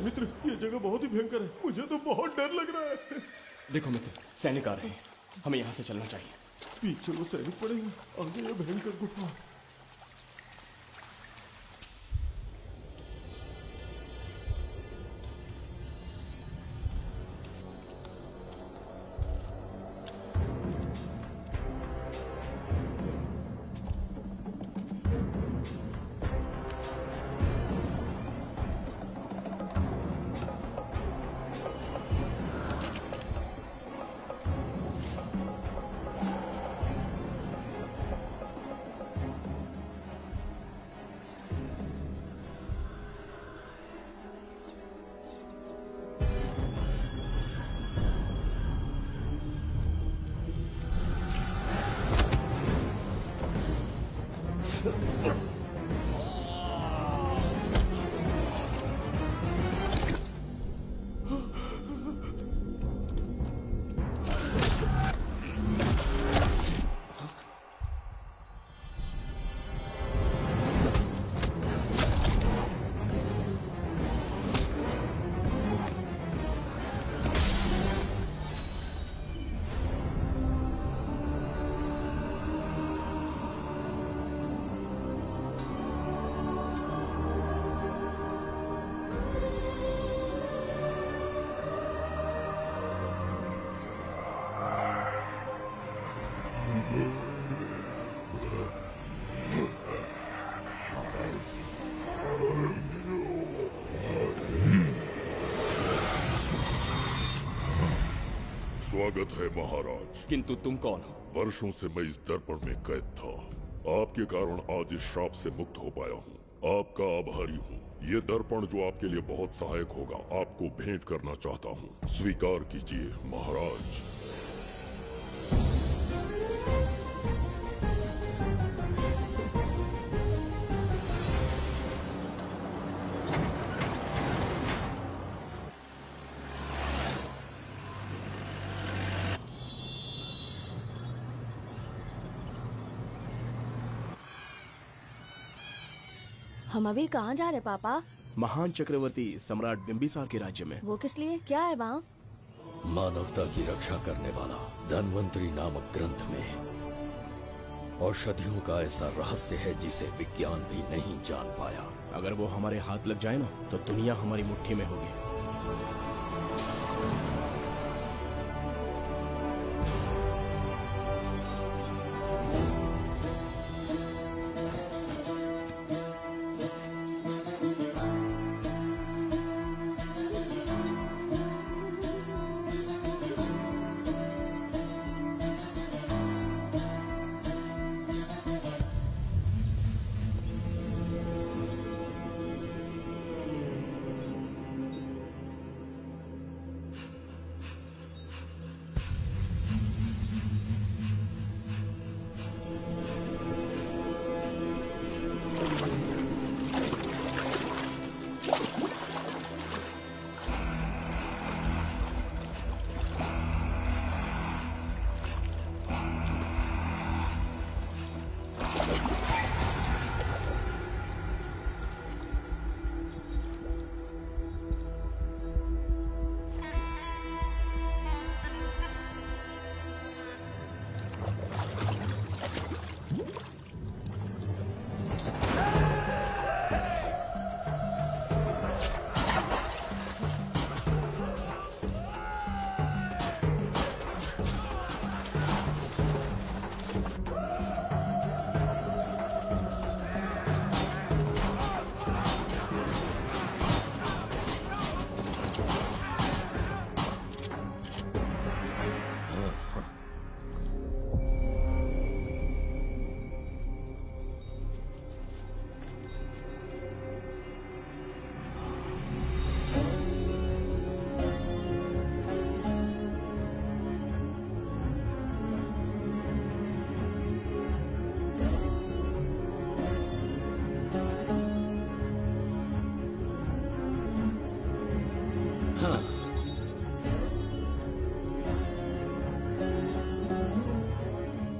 मित्र, ये जगह बहुत ही भयंकर है। मुझे तो बहुत डर लग रहा है। देखो मित्र, सैनिक आ रहे हैं, हमें यहाँ से चलना चाहिए। पीछे वो सैनिक पड़े हैं, आगे ये भयंकर गुफा। स्वागत है महाराज। किंतु तुम कौन हो? वर्षों से मैं इस दर्पण में कैद था। आपके कारण आज इस श्राप से मुक्त हो पाया हूँ। आपका आभारी हूँ। ये दर्पण जो आपके लिए बहुत सहायक होगा, आपको भेंट करना चाहता हूँ। स्वीकार कीजिए महाराज। हम अभी कहाँ जा रहे पापा? महान चक्रवर्ती सम्राट बिंबिसार के राज्य में। वो किस लिए? क्या है वहाँ? मानवता की रक्षा करने वाला धन्वंतरी नामक ग्रंथ में औषधियों का ऐसा रहस्य है जिसे विज्ञान भी नहीं जान पाया। अगर वो हमारे हाथ लग जाए ना, तो दुनिया हमारी मुट्ठी में होगी।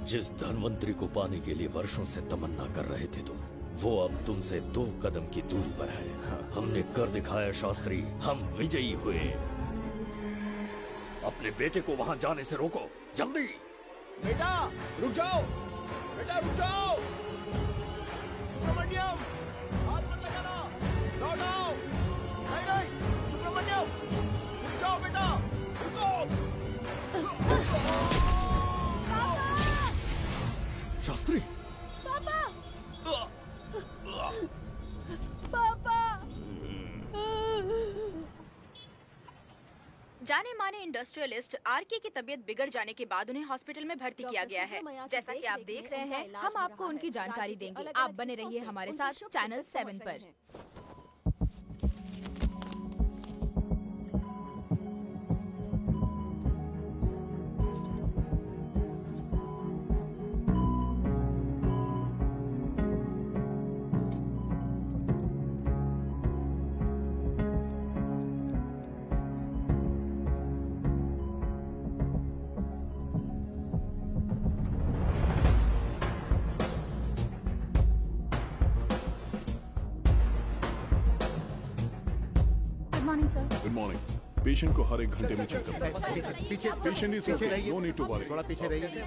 जिस धन्वंतरी को पाने के लिए वर्षों से तमन्ना कर रहे थे तुम, वो अब तुमसे 2 कदम की दूरी पर है। हमने कर दिखाया शास्त्री, हम विजयी हुए। अपने बेटे को वहां जाने से रोको, जल्दी। बेटा रुक जाओ, बेटा रुक जाओ। सुब्रमण्यम, हाथ मत लगाना, लौट आओ। नहीं नहीं सुब्रमण्यम, रुक जाओ बेटा, रुको। शास्त्री, पापा, पापा। जाने माने इंडस्ट्रियलिस्ट आरके की तबीयत बिगड़ जाने के बाद उन्हें हॉस्पिटल में भर्ती किया गया है। जैसा कि आप देख रहे हैं, हम आपको उनकी जानकारी देंगे। आप बने रहिए हमारे साथ चैनल 7 पर। Good morning. पेशेंट को हर 1 घंटे में चेक करना है। पीछे patient is okay, no need to worry. थोड़ा पीछे रहिए।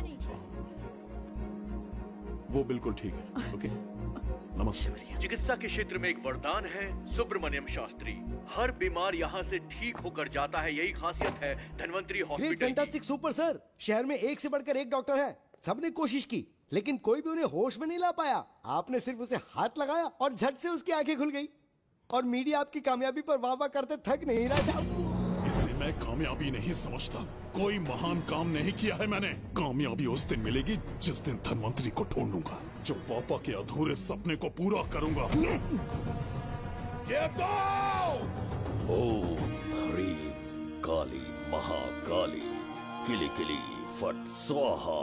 वो बिल्कुल ठीक है। ओके, नमस्ते। चिकित्सा के क्षेत्र में एक वरदान है सुब्रमण्यम शास्त्री। हर बीमार यहाँ से ठीक होकर जाता है, यही खासियत है धन्वंतरी हॉस्पिटल की। Fantastic, super sir. शहर में एक से बढ़कर एक डॉक्टर है। सबने कोशिश की लेकिन कोई भी उन्हें होश में नहीं ला पाया। आपने सिर्फ उसे हाथ लगाया और झट से उसकी आंखें खुल गई। और मीडिया आपकी कामयाबी पर वाह वाह करते थक नहीं रहा। इसे मैं कामयाबी नहीं समझता। कोई महान काम नहीं किया है मैंने। कामयाबी उस दिन मिलेगी जिस दिन धन्वंतरी को ढूंढूंगा, जो पापा के अधूरे सपने को पूरा करूंगा। ये दो! ओम ह्रीं काली महाकाली किली किली फट स्वाहा।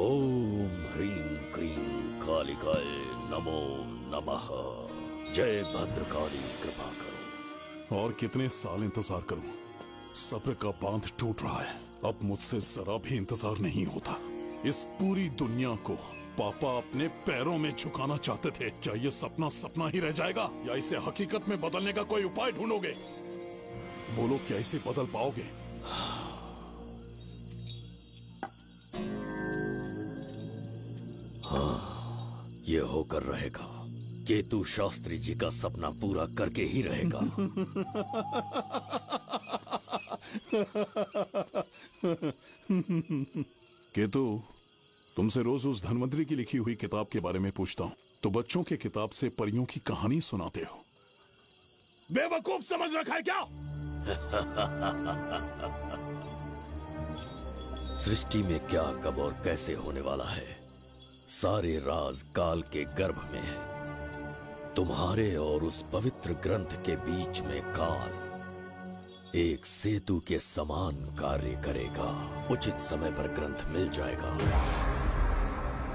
ओम ह्रीं क्रीं कालिकाय नमो नमः। जय भद्रकाली, कृपा करो। और कितने साल इंतजार करूं? सब्र का बांध टूट रहा है। अब मुझसे जरा भी इंतजार नहीं होता। इस पूरी दुनिया को पापा अपने पैरों में झुकाना चाहते थे। क्या ये सपना सपना ही रह जाएगा या इसे हकीकत में बदलने का कोई उपाय ढूंढोगे? बोलो, क्या इसे बदल पाओगे? हाँ, ये होकर रहेगा। केतु शास्त्री जी का सपना पूरा करके ही रहेगा। केतु, तुमसे रोज उस धन्वंतरी की लिखी हुई किताब के बारे में पूछता हूँ तो बच्चों के किताब से परियों की कहानी सुनाते हो। बेवकूफ समझ रखा है क्या? सृष्टि में क्या, कब और कैसे होने वाला है, सारे राज काल के गर्भ में है। तुम्हारे और उस पवित्र ग्रंथ के बीच में काल एक सेतु के समान कार्य करेगा। उचित समय पर ग्रंथ मिल जाएगा,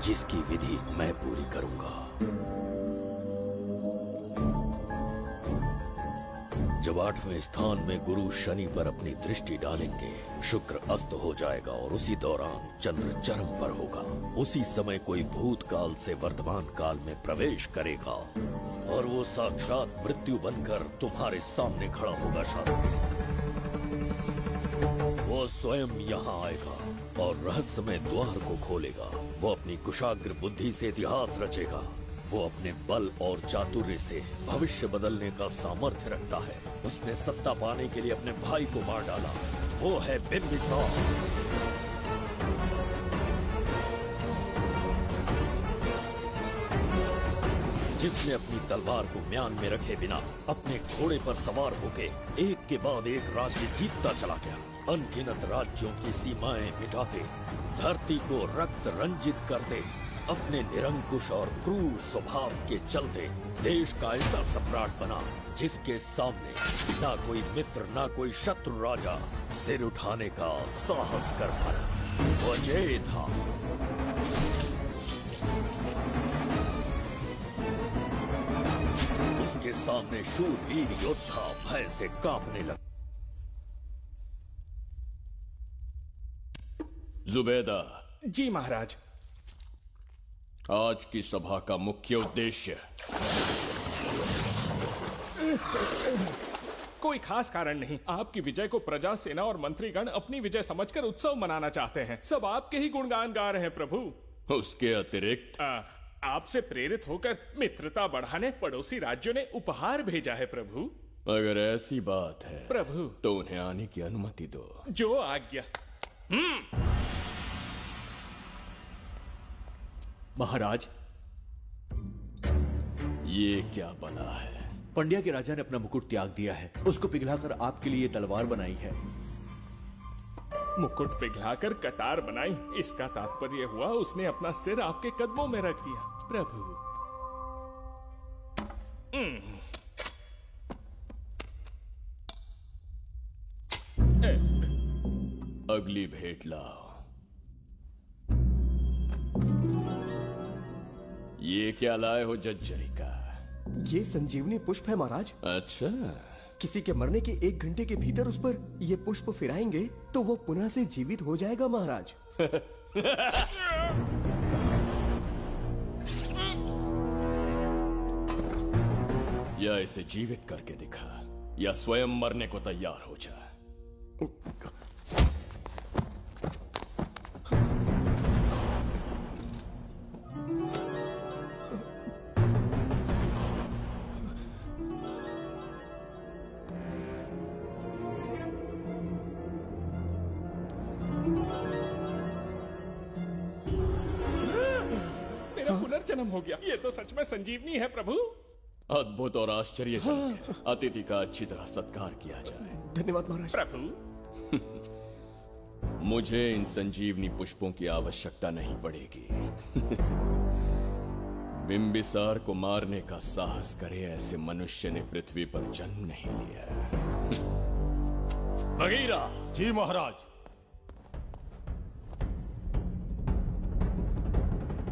जिसकी विधि मैं पूरी करूंगा। जब 8वें स्थान में गुरु शनि पर अपनी दृष्टि डालेंगे, शुक्र अस्त हो जाएगा और उसी दौरान चंद्र चरम पर होगा। उसी समय कोई भूतकाल से वर्तमान काल में प्रवेश करेगा और वो साक्षात मृत्यु बनकर तुम्हारे सामने खड़ा होगा। शास्त्री, वो स्वयं यहाँ आएगा और रहस्यमय द्वार को खोलेगा। वो अपनी कुशाग्र बुद्धि से इतिहास रचेगा। वो अपने बल और चातुर्य से भविष्य बदलने का सामर्थ्य रखता है। उसने सत्ता पाने के लिए अपने भाई को मार डाला। वो है बिंबिसार। जिसने अपनी तलवार को म्यान में रखे बिना अपने घोड़े पर सवार होके एक के बाद एक राज्य जीतता चला गया। अनगिनत राज्यों की सीमाएं मिटाते, धरती को रक्त रंजित करते, अपने निरंकुश और क्रूर स्वभाव के चलते देश का ऐसा सम्राट बना जिसके सामने ना कोई मित्र ना कोई शत्रु राजा सिर उठाने का साहस कर पाया। वो अजय था। उसके सामने शूरवीर योद्धा भय से कांपने लगे। जुबैदा। जी महाराज। आज की सभा का मुख्य उद्देश्य कोई खास कारण नहीं। आपकी विजय को प्रजा, सेना और मंत्रीगण अपनी विजय समझकर उत्सव मनाना चाहते हैं। सब आपके ही गुणगान गा रहे हैं प्रभु। उसके अतिरिक्त आपसे प्रेरित होकर मित्रता बढ़ाने पड़ोसी राज्यों ने उपहार भेजा है प्रभु। अगर ऐसी बात है प्रभु तो उन्हें आने की अनुमति दो। जो आज्ञा। महाराज, ये क्या बला है? पंड्या के राजा ने अपना मुकुट त्याग दिया है। उसको पिघलाकर आपके लिए तलवार बनाई है। मुकुट पिघलाकर कटार बनाई, इसका तात्पर्य हुआ उसने अपना सिर आपके कदमों में रख दिया प्रभु। अगली भेंट लाओ। ये क्या लाए हो जज्जरी का? ये संजीवनी पुष्प है महाराज। अच्छा, किसी के मरने के 1 घंटे के भीतर उस पर ये पुष्प फिराएंगे तो वो पुनः से जीवित हो जाएगा महाराज। या इसे जीवित करके दिखा या स्वयं मरने को तैयार हो जा। पुनर्जन्म हो गया। ये तो सच में संजीवनी है प्रभु। अद्भुत और आश्चर्यजनक। अतिथि का अच्छी तरह सत्कार किया जाए। धन्यवाद महाराज। प्रभु मुझे इन संजीवनी पुष्पों की आवश्यकता नहीं पड़ेगी। बिंबिसार को मारने का साहस करे ऐसे मनुष्य ने पृथ्वी पर जन्म नहीं लिया। बगीरा। जी महाराज।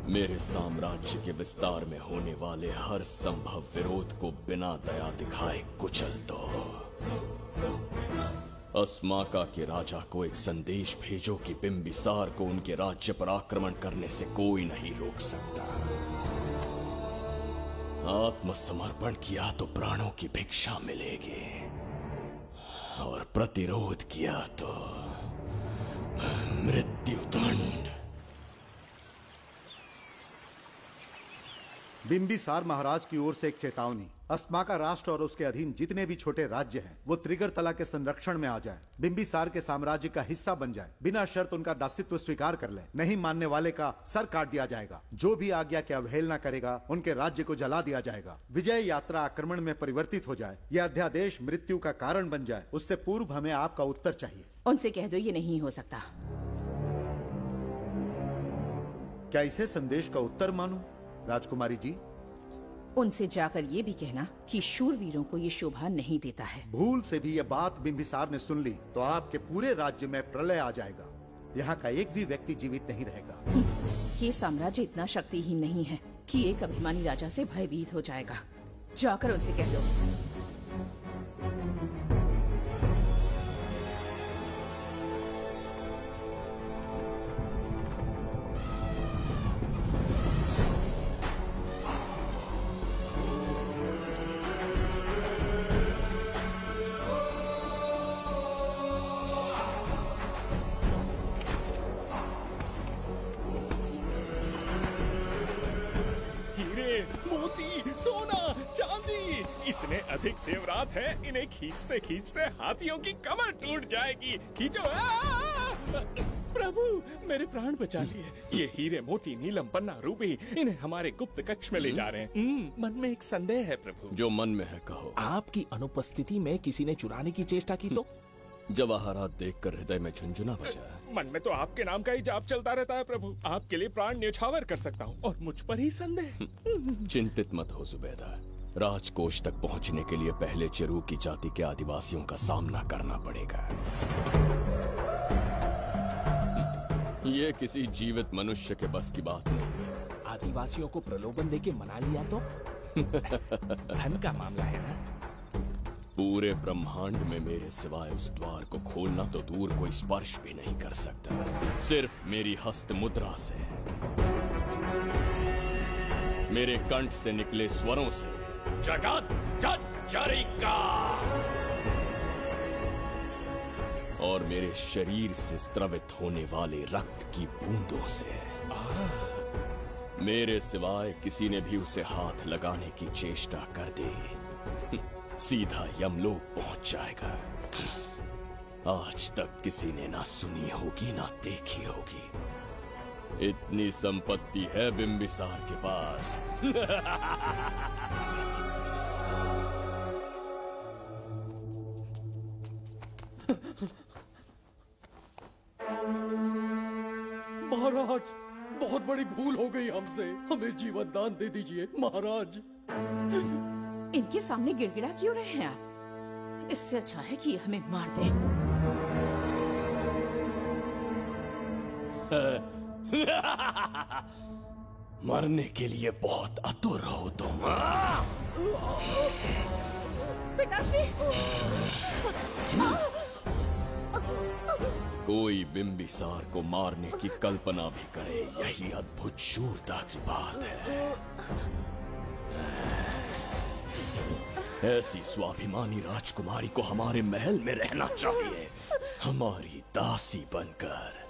मेरे साम्राज्य के विस्तार में होने वाले हर संभव विरोध को बिना दया दिखाए कुचल दो। अस्माका के राजा को एक संदेश भेजो कि बिंबिसार को उनके राज्य पर आक्रमण करने से कोई नहीं रोक सकता। आत्मसमर्पण किया तो प्राणों की भिक्षा मिलेगी और प्रतिरोध किया तो मृत्युदंड। बिंबिसार महाराज की ओर से एक चेतावनी। अस्माका राष्ट्र और उसके अधीन जितने भी छोटे राज्य हैं वो त्रिगर्तला के संरक्षण में आ जाएं, बिंबिसार के साम्राज्य का हिस्सा बन जाए, बिना शर्त उनका दासत्व स्वीकार कर ले। नहीं मानने वाले का सर काट दिया जाएगा। जो भी आज्ञा की अवहेलना करेगा उनके राज्य को जला दिया जाएगा। विजय यात्रा आक्रमण में परिवर्तित हो जाए, यह अध्यादेश मृत्यु का कारण बन जाए, उससे पूर्व हमें आपका उत्तर चाहिए। उनसे कह दो ये नहीं हो सकता। क्या इसे संदेश का उत्तर मानूं? राजकुमारी जी, उनसे जाकर ये भी कहना कि शूरवीरों को ये शोभा नहीं देता है। भूल से भी ये बात बिंबिसार ने सुन ली तो आपके पूरे राज्य में प्रलय आ जाएगा। यहाँ का एक भी व्यक्ति जीवित नहीं रहेगा। ये साम्राज्य इतना शक्तिहीन नहीं है कि एक अभिमानी राजा से भयभीत हो जाएगा। जाकर उनसे कह दो। इतने अधिक जेवरात हैं, इन्हें खींचते खींचते हाथियों की कमर टूट जाएगी। खींचो। प्रभु मेरे प्राण बचा लिए। ये हीरे मोती नीलम पन्ना रूबी इन्हें हमारे गुप्त कक्ष में ले जा रहे हैं। मन में एक संदेह है प्रभु। जो मन में है कहो। आपकी अनुपस्थिति में किसी ने चुराने की चेष्टा की तो? जवाहरात देखकर हृदय में झुंझुना बजा। मन में तो आपके नाम का ही जाप चलता रहता है प्रभु। आपके लिए प्राण न्यौछावर कर सकता हूँ और मुझ पर ही संदेह। चिंतित मत हो जुबैदा। राजकोष तक पहुंचने के लिए पहले चिरूकी जाति के आदिवासियों का सामना करना पड़ेगा। ये किसी जीवित मनुष्य के बस की बात नहीं है। आदिवासियों को प्रलोभन देके मना लिया तो? धन का मामला है ना? पूरे ब्रह्मांड में मेरे सिवाय उस द्वार को खोलना तो दूर कोई स्पर्श भी नहीं कर सकता, सिर्फ मेरी हस्त मुद्रा से। मेरे कंठ से निकले स्वरों से जगत जरिका और मेरे शरीर से स्रवित होने वाले रक्त की बूंदों से मेरे सिवाय किसी ने भी उसे हाथ लगाने की चेष्टा कर दे सीधा यमलोक पहुंच जाएगा। आज तक किसी ने ना सुनी होगी ना देखी होगी। इतनी संपत्ति है बिंबिसार के पास। महाराज, बहुत बड़ी भूल हो गई हमसे, हमें जीवन दान दे दीजिए महाराज। इनके सामने गिड़गिड़ा क्यों रहे हैं आप? इससे अच्छा है कि हमें मार दें। मरने के लिए बहुत आतुर हो तुम। पिताश्री! कोई बिंबिसार को मारने की कल्पना भी करे, यही अद्भुत शूरता की बात है। ऐसी स्वाभिमानी राजकुमारी को हमारे महल में रहना चाहिए, हमारी दासी बनकर।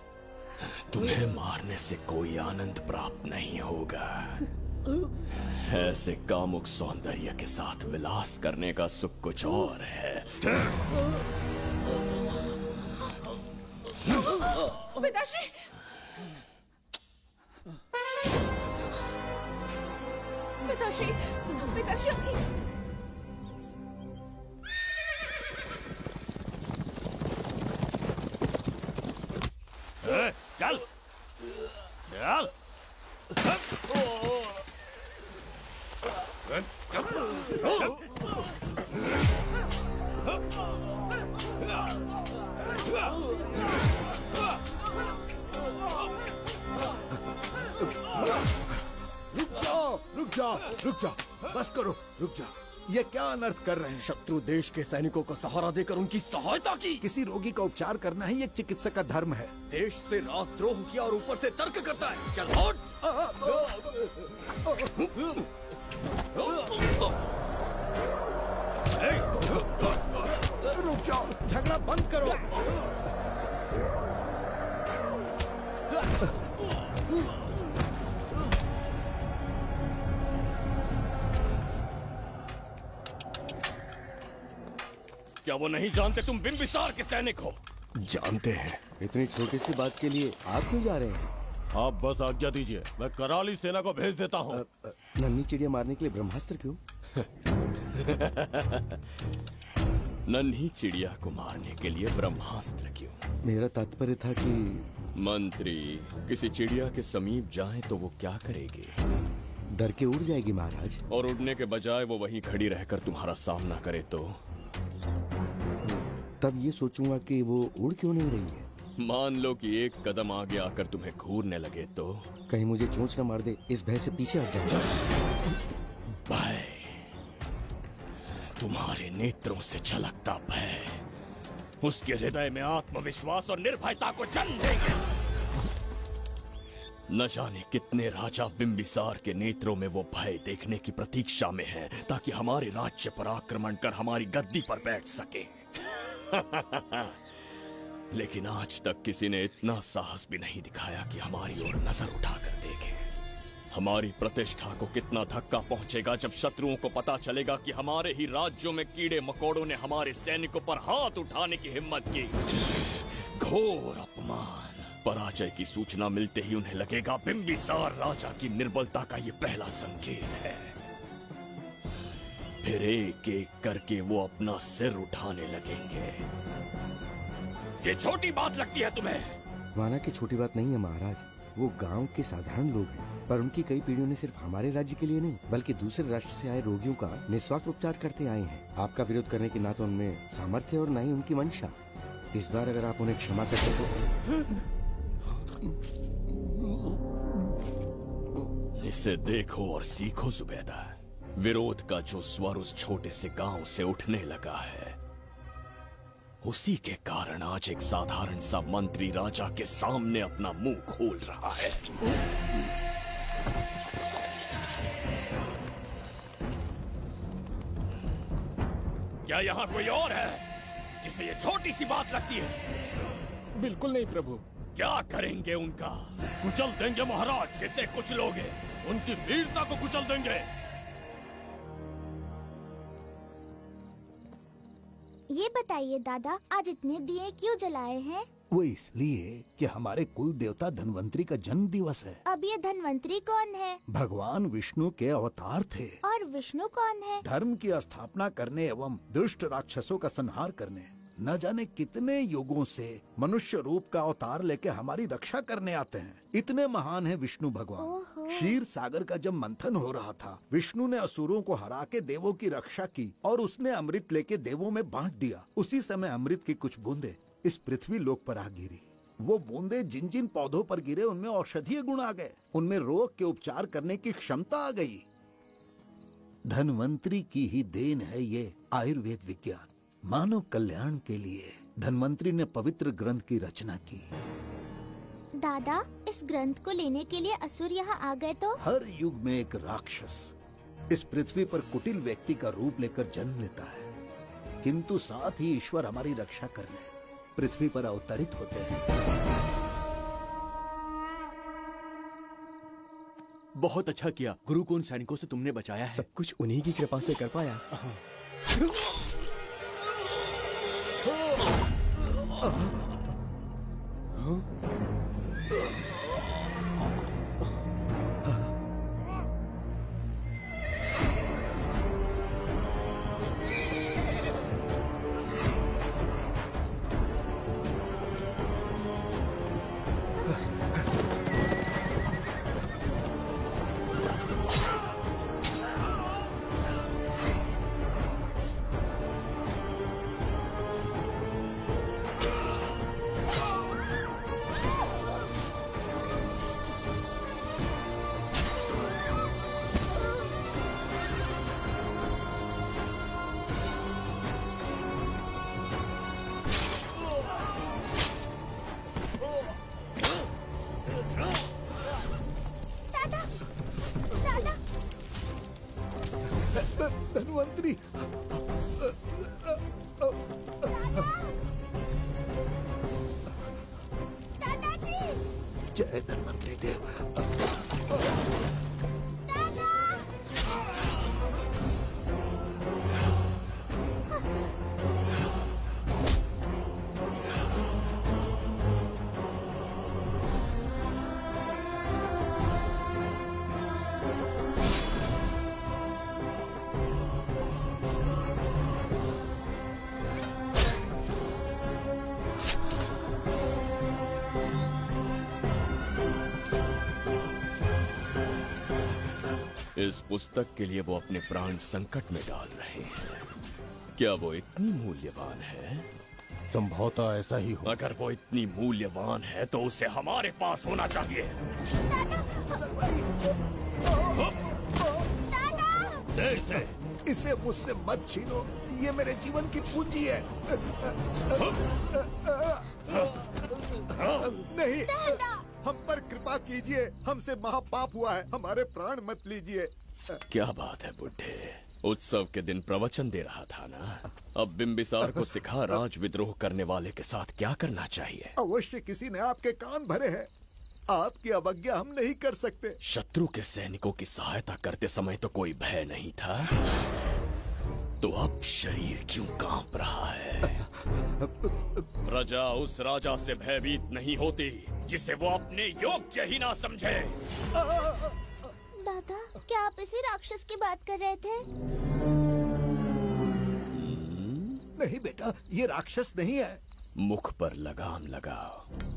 तुम्हें मारने से कोई आनंद प्राप्त नहीं होगा। ऐसे कामुक सौंदर्य के साथ विलास करने का सुख कुछ और है। पिताश्री! पिताश्री! पिताश्री उठिए! चल चल। रुक जाओ, बस करो, रुक जाओ। ये क्या अनर्थ कर रहे हैं? शत्रु देश के सैनिकों को सहारा देकर उनकी सहायता की। किसी रोगी का उपचार करना ही एक चिकित्सक का धर्म है। देश से राष्ट्रद्रोह किया और ऊपर से तर्क करता है। चल हट! रुक जाओ, झगड़ा बंद करो। क्या वो नहीं जानते तुम बिंबिसार के सैनिक हो? जानते हैं। इतनी छोटी सी बात के लिए आप क्यों जा रहे हैं? आप बस आज्ञा दीजिए, मैं कराली सेना को भेज देता हूँ। नन्ही चिड़िया मारने के लिए ब्रह्मास्त्र क्यों? नन्ही चिड़िया को मारने के लिए ब्रह्मास्त्र क्यों? मेरा तात्पर्य था कि मंत्री किसी चिड़िया के समीप जाए तो वो क्या करेगी? डर के उड़ जाएगी महाराज। और उड़ने के बजाय वो वहीं खड़ी रहकर तुम्हारा सामना करे तो? तब ये सोचूंगा कि वो उड़ क्यों नहीं रही है। मान लो कि एक कदम आगे आकर तुम्हें घूरने लगे तो? कहीं मुझे चोंच न मार दे, इस भय से पीछे हट जाऊंगा। भय, तुम्हारे नेत्रों से झलकता भय उसके हृदय में आत्मविश्वास और निर्भयता को जन्म देंगे। न जाने कितने राजा बिंबिसार के नेत्रों में वो भय देखने की प्रतीक्षा में हैं, ताकि हमारे राज्य पर आक्रमण कर हमारी गद्दी पर बैठ सके। लेकिन आज तक किसी ने इतना साहस भी नहीं दिखाया कि हमारी ओर नजर उठाकर देखे। हमारी प्रतिष्ठा को कितना धक्का पहुंचेगा जब शत्रुओं को पता चलेगा कि हमारे ही राज्यों में कीड़े मकोड़ों ने हमारे सैनिकों पर हाथ उठाने की हिम्मत की। घोर अपमान। पराजय की सूचना मिलते ही उन्हें लगेगा बिंबिसार राजा की निर्बलता का ये पहला संकेत है। फिर एक एक करके वो अपना सिर उठाने लगेंगे। ये छोटी बात लगती है तुम्हें? माना कि छोटी बात नहीं है महाराज। वो गांव के साधारण लोग हैं, पर उनकी कई पीढ़ियों ने सिर्फ हमारे राज्य के लिए नहीं बल्कि दूसरे राष्ट्र से आए रोगियों का निस्वार्थ उपचार करते आए हैं। आपका विरोध करने की ना तो उनमें सामर्थ्य और ना ही उनकी मंशा। इस बार अगर आप उन्हें क्षमा करते तो। इसे देखो और सीखो जुबैदा। विरोध का जो स्वर उस छोटे से गांव से उठने लगा है, उसी के कारण आज एक साधारण सा मंत्री राजा के सामने अपना मुंह खोल रहा है। क्या यहाँ कोई और है जिसे ये छोटी सी बात लगती है? बिल्कुल नहीं प्रभु। क्या करेंगे उनका? कुचल देंगे महाराज। किसे कुचलोगे? उनकी वीरता को कुचल देंगे। ये बताइए दादा, आज इतने दिए क्यों जलाए हैं? वो इसलिए कि हमारे कुल देवता धन्वंतरी का जन्म दिवस है। अब ये धन्वंतरी कौन है? भगवान विष्णु के अवतार थे। और विष्णु कौन है? धर्म की स्थापना करने एवं दुष्ट राक्षसों का संहार करने। न जाने कितने युगों से मनुष्य रूप का अवतार लेके हमारी रक्षा करने आते हैं। इतने महान है विष्णु भगवान। क्षीर सागर का जब मंथन हो रहा था, विष्णु ने असुरों को हरा के देवों की रक्षा की और उसने अमृत लेके देवों में बांट दिया। उसी समय अमृत की कुछ बूंदे इस पृथ्वी लोक पर आ गिरी। वो बूंदे जिन जिन पौधों पर गिरे उनमें औषधीय गुण आ गए, उनमें रोग के उपचार करने की क्षमता आ गई। धन्वंतरी की ही देन है ये आयुर्वेद विज्ञान। मानव कल्याण के लिए धन्वंतरी ने पवित्र ग्रंथ की रचना की। दादा, इस ग्रंथ को लेने के लिए असुर यहाँ आ गए तो? हर युग में एक राक्षस इस पृथ्वी पर कुटिल व्यक्ति का रूप लेकर जन्म लेता है, किंतु साथ ही ईश्वर हमारी रक्षा करने पृथ्वी पर अवतरित होते हैं। बहुत अच्छा किया गुरु को उन सैनिकों से तुमने बचाया है। सब कुछ उन्हीं की कृपा से कर पाया। धन्वंतरी, दादाजी, जय धन्वंतरी देव। इस पुस्तक के लिए वो अपने प्राण संकट में डाल रहे हैं। क्या वो इतनी मूल्यवान है? संभवतः ऐसा ही हो। अगर वो इतनी मूल्यवान है तो उसे हमारे पास होना चाहिए। इसे इसे मुझसे मत छीनो, ये मेरे जीवन की पूंजी है। नहीं, हम पर कृपा कीजिए, हमसे महापाप हुआ है, हमारे प्राण मत लीजिए। क्या बात है बुड्ढे, उत्सव के दिन प्रवचन दे रहा था ना। अब बिंबिसार को सिखा राज विद्रोह करने वाले के साथ क्या करना चाहिए। अवश्य किसी ने आपके कान भरे हैं, आपकी अवज्ञा हम नहीं कर सकते। शत्रु के सैनिकों की सहायता करते समय तो कोई भय नहीं था, तो अब शरीर क्यों कांप रहा है? प्रजा उस राजा से भयभीत नहीं होती जिसे वो अपने योग्य ही ना समझे। दादा, क्या आप इसी राक्षस की बात कर रहे थे? नहीं बेटा, ये राक्षस नहीं है। मुख पर लगाम लगाओ।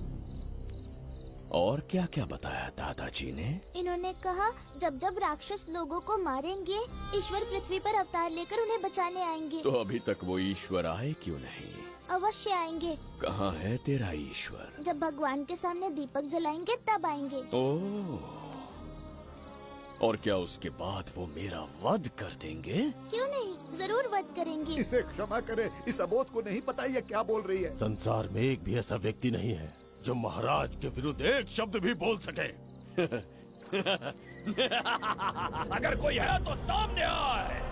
और क्या क्या बताया दादाजी ने? इन्होंने कहा जब जब राक्षस लोगों को मारेंगे, ईश्वर पृथ्वी पर अवतार लेकर उन्हें बचाने आएंगे। तो अभी तक वो ईश्वर आए क्यों नहीं? अवश्य आएंगे। कहाँ है तेरा ईश्वर? जब भगवान के सामने दीपक जलाएंगे तब आएंगे। ओह, और क्या उसके बाद वो मेरा वध कर देंगे? क्यों नहीं, जरूर वध करेंगे। इसे क्षमा करे, इस अबोध को नहीं पता ये क्या बोल रही है। संसार में एक भी ऐसा व्यक्ति नहीं है जो महाराज के विरुद्ध एक शब्द भी बोल सके। अगर कोई है तो सामने आए।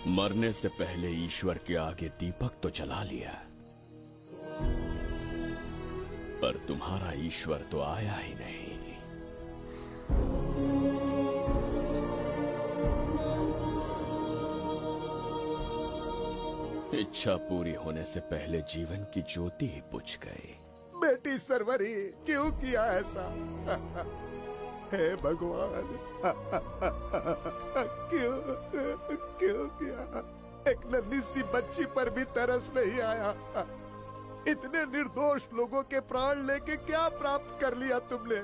मरने से पहले ईश्वर के आगे दीपक तो जला लिया, पर तुम्हारा ईश्वर तो आया ही नहीं। इच्छा पूरी होने से पहले जीवन की ज्योति ही बुझ गई। बेटी सरवरी, क्यों किया ऐसा? हे भगवान, क्यों किया? एक नन्ही सी बच्ची पर भी तरस नहीं आया। इतने निर्दोष लोगों के प्राण लेके क्या प्राप्त कर लिया तुमने?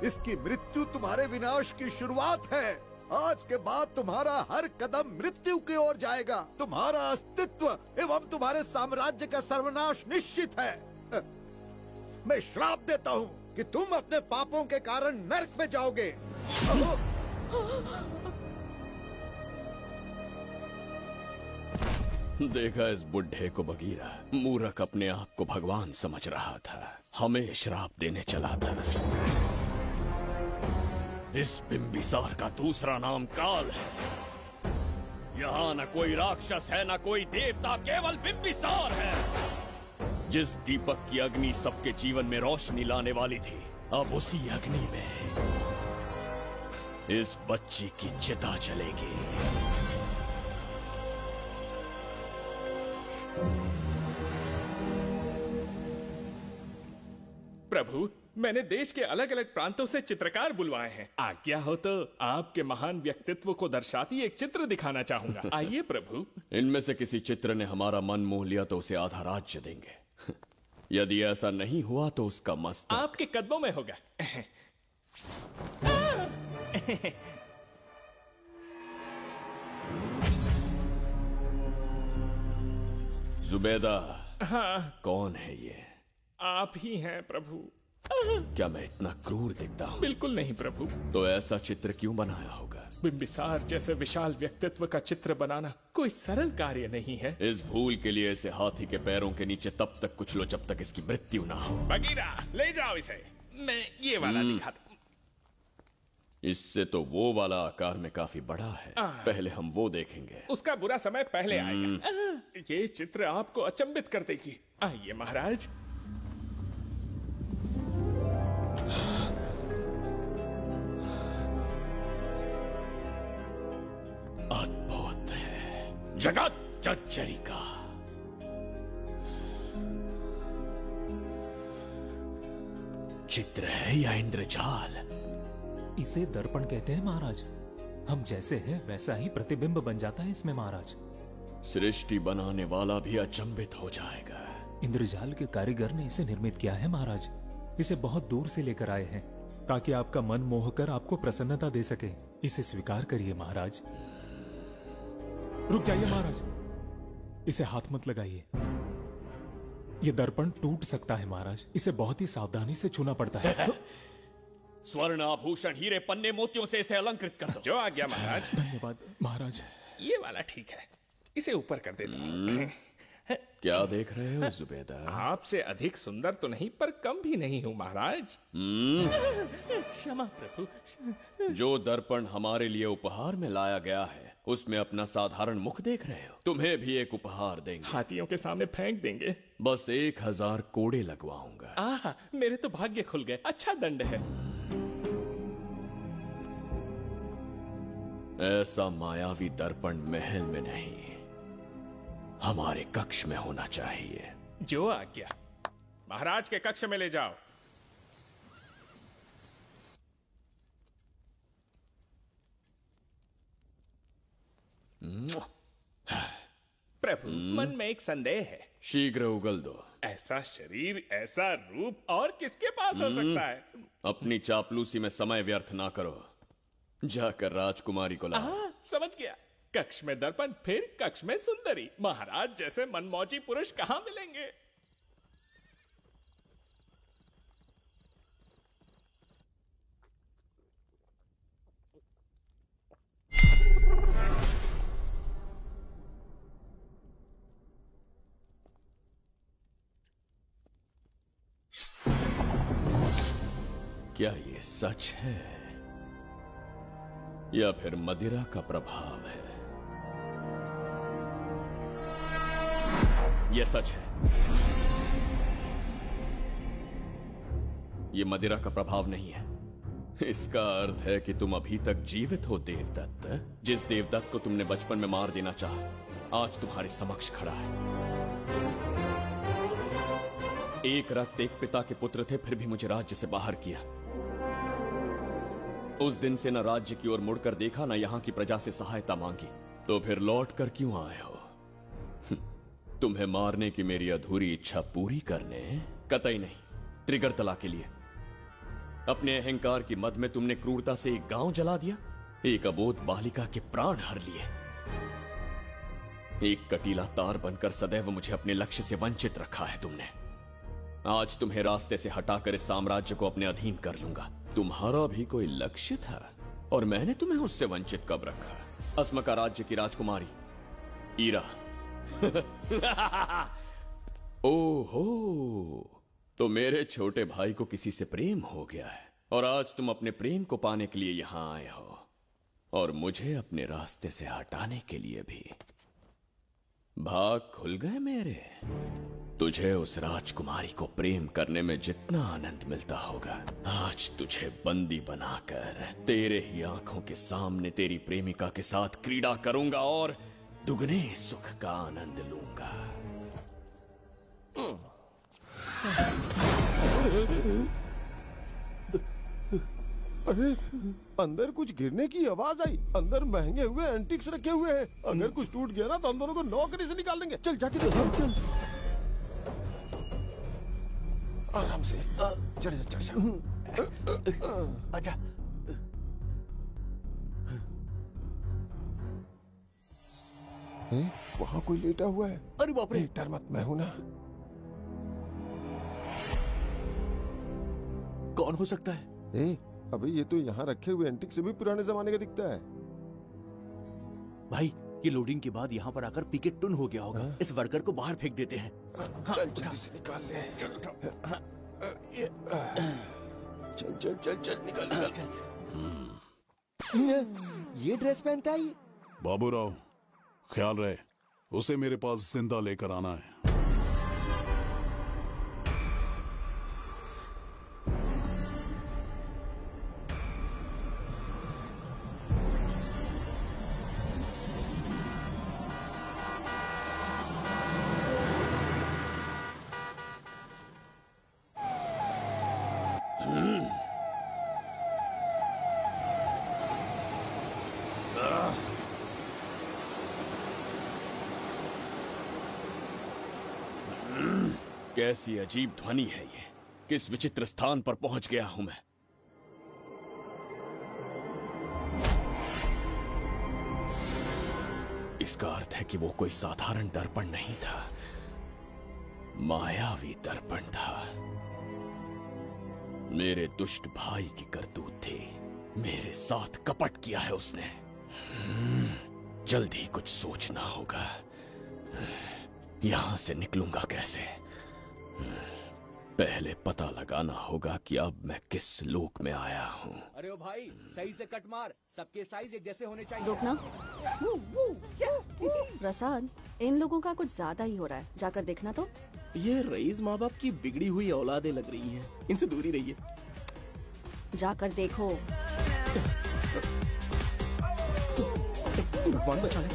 इसकी मृत्यु तुम्हारे विनाश की शुरुआत है। आज के बाद तुम्हारा हर कदम मृत्यु की ओर जाएगा। तुम्हारा अस्तित्व एवं तुम्हारे साम्राज्य का सर्वनाश निश्चित है। मैं श्राप देता हूँ कि तुम अपने पापों के कारण नरक में जाओगे। देखा इस बुढ़े को बगीरा, मूर्ख अपने आप को भगवान समझ रहा था, हमें श्राप देने चला था। इस बिंबिसार का दूसरा नाम काल है। यहाँ न कोई राक्षस है न कोई देवता, केवल बिंबिसार है। जिस दीपक की अग्नि सबके जीवन में रोशनी लाने वाली थी, अब उसी अग्नि में इस बच्ची की चिता जलेगी। प्रभु, मैंने देश के अलग अलग प्रांतों से चित्रकार बुलवाए हैं। आज्ञा हो तो आपके महान व्यक्तित्व को दर्शाती एक चित्र दिखाना चाहूंगा। आइए प्रभु। इनमें से किसी चित्र ने हमारा मन मोह लिया तो उसे आधा राज्य देंगे। यदि ऐसा नहीं हुआ तो उसका मस्तक आपके कदमों में होगा। जुबेदा। हाँ। कौन है ये? आप ही हैं प्रभु। क्या मैं इतना क्रूर दिखता हूँ? बिल्कुल नहीं प्रभु। तो ऐसा चित्र क्यों बनाया होगा? बिंबिसार जैसे विशाल व्यक्तित्व का चित्र बनाना कोई सरल कार्य नहीं है। इस भूल के लिए इसे हाथी के पैरों के नीचे तब तक कुचलो जब तक इसकी मृत्यु ना हो। बगीरा, ले जाओ इसे। मैं ये वाला दिखाता हूँ। इससे तो वो वाला आकार में काफी बड़ा है। पहले हम वो देखेंगे। उसका बुरा समय पहले आएगा। ये चित्र आपको अचंभित कर देगी। आइए महाराज। अद्भुत है। जगत जज्जरी का चित्र है या इंद्रजाल? इसे दर्पण कहते हैं महाराज। हम जैसे हैं वैसा ही प्रतिबिंब बन जाता है इसमें महाराज। सृष्टि बनाने वाला भी अचंभित हो जाएगा। इंद्रजाल के कारीगर ने इसे निर्मित किया है महाराज। इसे बहुत दूर से लेकर आए हैं ताकि आपका मन मोह कर आपको प्रसन्नता दे सके। इसे स्वीकार करिए महाराज। रुक जाइए महाराज, इसे हाथ मत लगाइए। यह दर्पण टूट सकता है महाराज। इसे बहुत ही सावधानी से छूना पड़ता है। स्वर्ण आभूषण हीरे पन्ने मोतियों से इसे अलंकृत कर दो। जो आज्ञा महाराज। धन्यवाद महाराज। ये वाला ठीक है, इसे ऊपर कर देता हूँ। क्या देख रहे हो जुबेदा? आपसे अधिक सुंदर तो नहीं पर कम भी नहीं हूँ महाराज। क्षमा प्रभु। जो दर्पण हमारे लिए उपहार में लाया गया है उसमें अपना साधारण मुख देख रहे हो। तुम्हें भी एक उपहार देंगे। हाथियों के सामने फेंक देंगे। बस 1000 कोड़े लगवाऊंगा। आहा, मेरे तो भाग्य खुल गए। अच्छा दंड है। ऐसा मायावी दर्पण महल में नहीं, हमारे कक्ष में होना चाहिए। जो आज्ञा। महाराज के कक्ष में ले जाओ। प्रभु, मन में एक संदेह है। शीघ्र उगल दो। ऐसा शरीर, ऐसा रूप और किसके पास हो सकता है? अपनी चापलूसी में समय व्यर्थ ना करो। जाकर राजकुमारी को लाओ। समझ गया। कक्ष में दर्पण, फिर कक्ष में सुंदरी। महाराज जैसे मनमौजी पुरुष कहाँ मिलेंगे? क्या ये सच है? या फिर मदिरा का प्रभाव है? यह सच है, ये मदिरा का प्रभाव नहीं है। इसका अर्थ है कि तुम अभी तक जीवित हो देवदत्त। जिस देवदत्त को तुमने बचपन में मार देना चाहा, आज तुम्हारे समक्ष खड़ा है। एक रक्त एक पिता के पुत्र थे, फिर भी मुझे राज्य से बाहर किया। उस दिन से न राज्य की ओर मुड़कर देखा, न यहां की प्रजा से सहायता मांगी। तो फिर लौट कर क्यों आए हो? तुम्हें मारने की मेरी अधूरी इच्छा पूरी करने? कतई नहीं, त्रिगर तला के लिए। अपने अहंकार की मद में तुमने क्रूरता से एक गांव जला दिया, एक अबोध बालिका के प्राण हर लिए। एक कटीला तार बनकर सदैव मुझे अपने लक्ष्य से वंचित रखा है तुमने। आज तुम्हें रास्ते से हटाकर इस साम्राज्य को अपने अधीन कर लूंगा। तुम्हारा भी कोई लक्ष्य था और मैंने तुम्हें उससे वंचित कब रखा? अस्मका राज्य की राजकुमारी ईरा। ओहो, तो मेरे छोटे भाई को किसी से प्रेम हो गया है और आज तुम अपने प्रेम को पाने के लिए यहां आए हो और मुझे अपने रास्ते से हटाने के लिए भी। भाग खुल गए मेरे। तुझे उस राजकुमारी को प्रेम करने में जितना आनंद मिलता होगा, आज तुझे बंदी बनाकर तेरे ही आंखों के सामने तेरी प्रेमिका के साथ क्रीड़ा करूंगा और दुगने सुख का आनंद लूंगा। अरे, अंदर कुछ गिरने की आवाज आई। अंदर महंगे हुए एंटिक्स रखे हुए हैं। अगर कुछ टूट गया ना तो हम दोनों को नौकरी से निकाल देंगे। चल जाके देख, चल। आराम से चढ़ जा, चढ़ जा। आजा। वहाँ कोई लेटा हुआ है। अरे बाप रे, डर मत, मैं हूं ना। कौन हो सकता है? अभी ये तो यहाँ रखे हुए एंटिक से भी पुराने जमाने का दिखता है। भाई, ये लोडिंग के बाद यहाँ पर आकर पिकेट टुन हो गया होगा। इस वर्कर को बाहर फेंक देते हैं। चल जल्दी से निकाल ले। चल चल चल चल निकाल निकाल। ये ड्रेस पहनता है? बाबूराव, ख्याल रहे, उसे मेरे पास जिंदा लेकर आना है। कैसी अजीब ध्वनि है ये? किस विचित्र स्थान पर पहुंच गया हूं मैं? इसका अर्थ है कि वो कोई साधारण दर्पण नहीं था, मायावी दर्पण था। मेरे दुष्ट भाई की करतूत थी। मेरे साथ कपट किया है उसने। जल्द ही कुछ सोचना होगा। यहां से निकलूंगा कैसे? पहले पता लगाना होगा कि अब मैं किस लोक में आया हूँ। अरे ओ भाई, सही से कट मार। सबके साइज एक जैसे होने चाहिए। रुकना। प्रसाद, इन लोगों का कुछ ज्यादा ही हो रहा है। जाकर देखना तो। ये रईस माँ बाप की बिगड़ी हुई औलादें लग रही हैं। इनसे दूरी रहिए। जाकर देखो। भगवान बचा ले।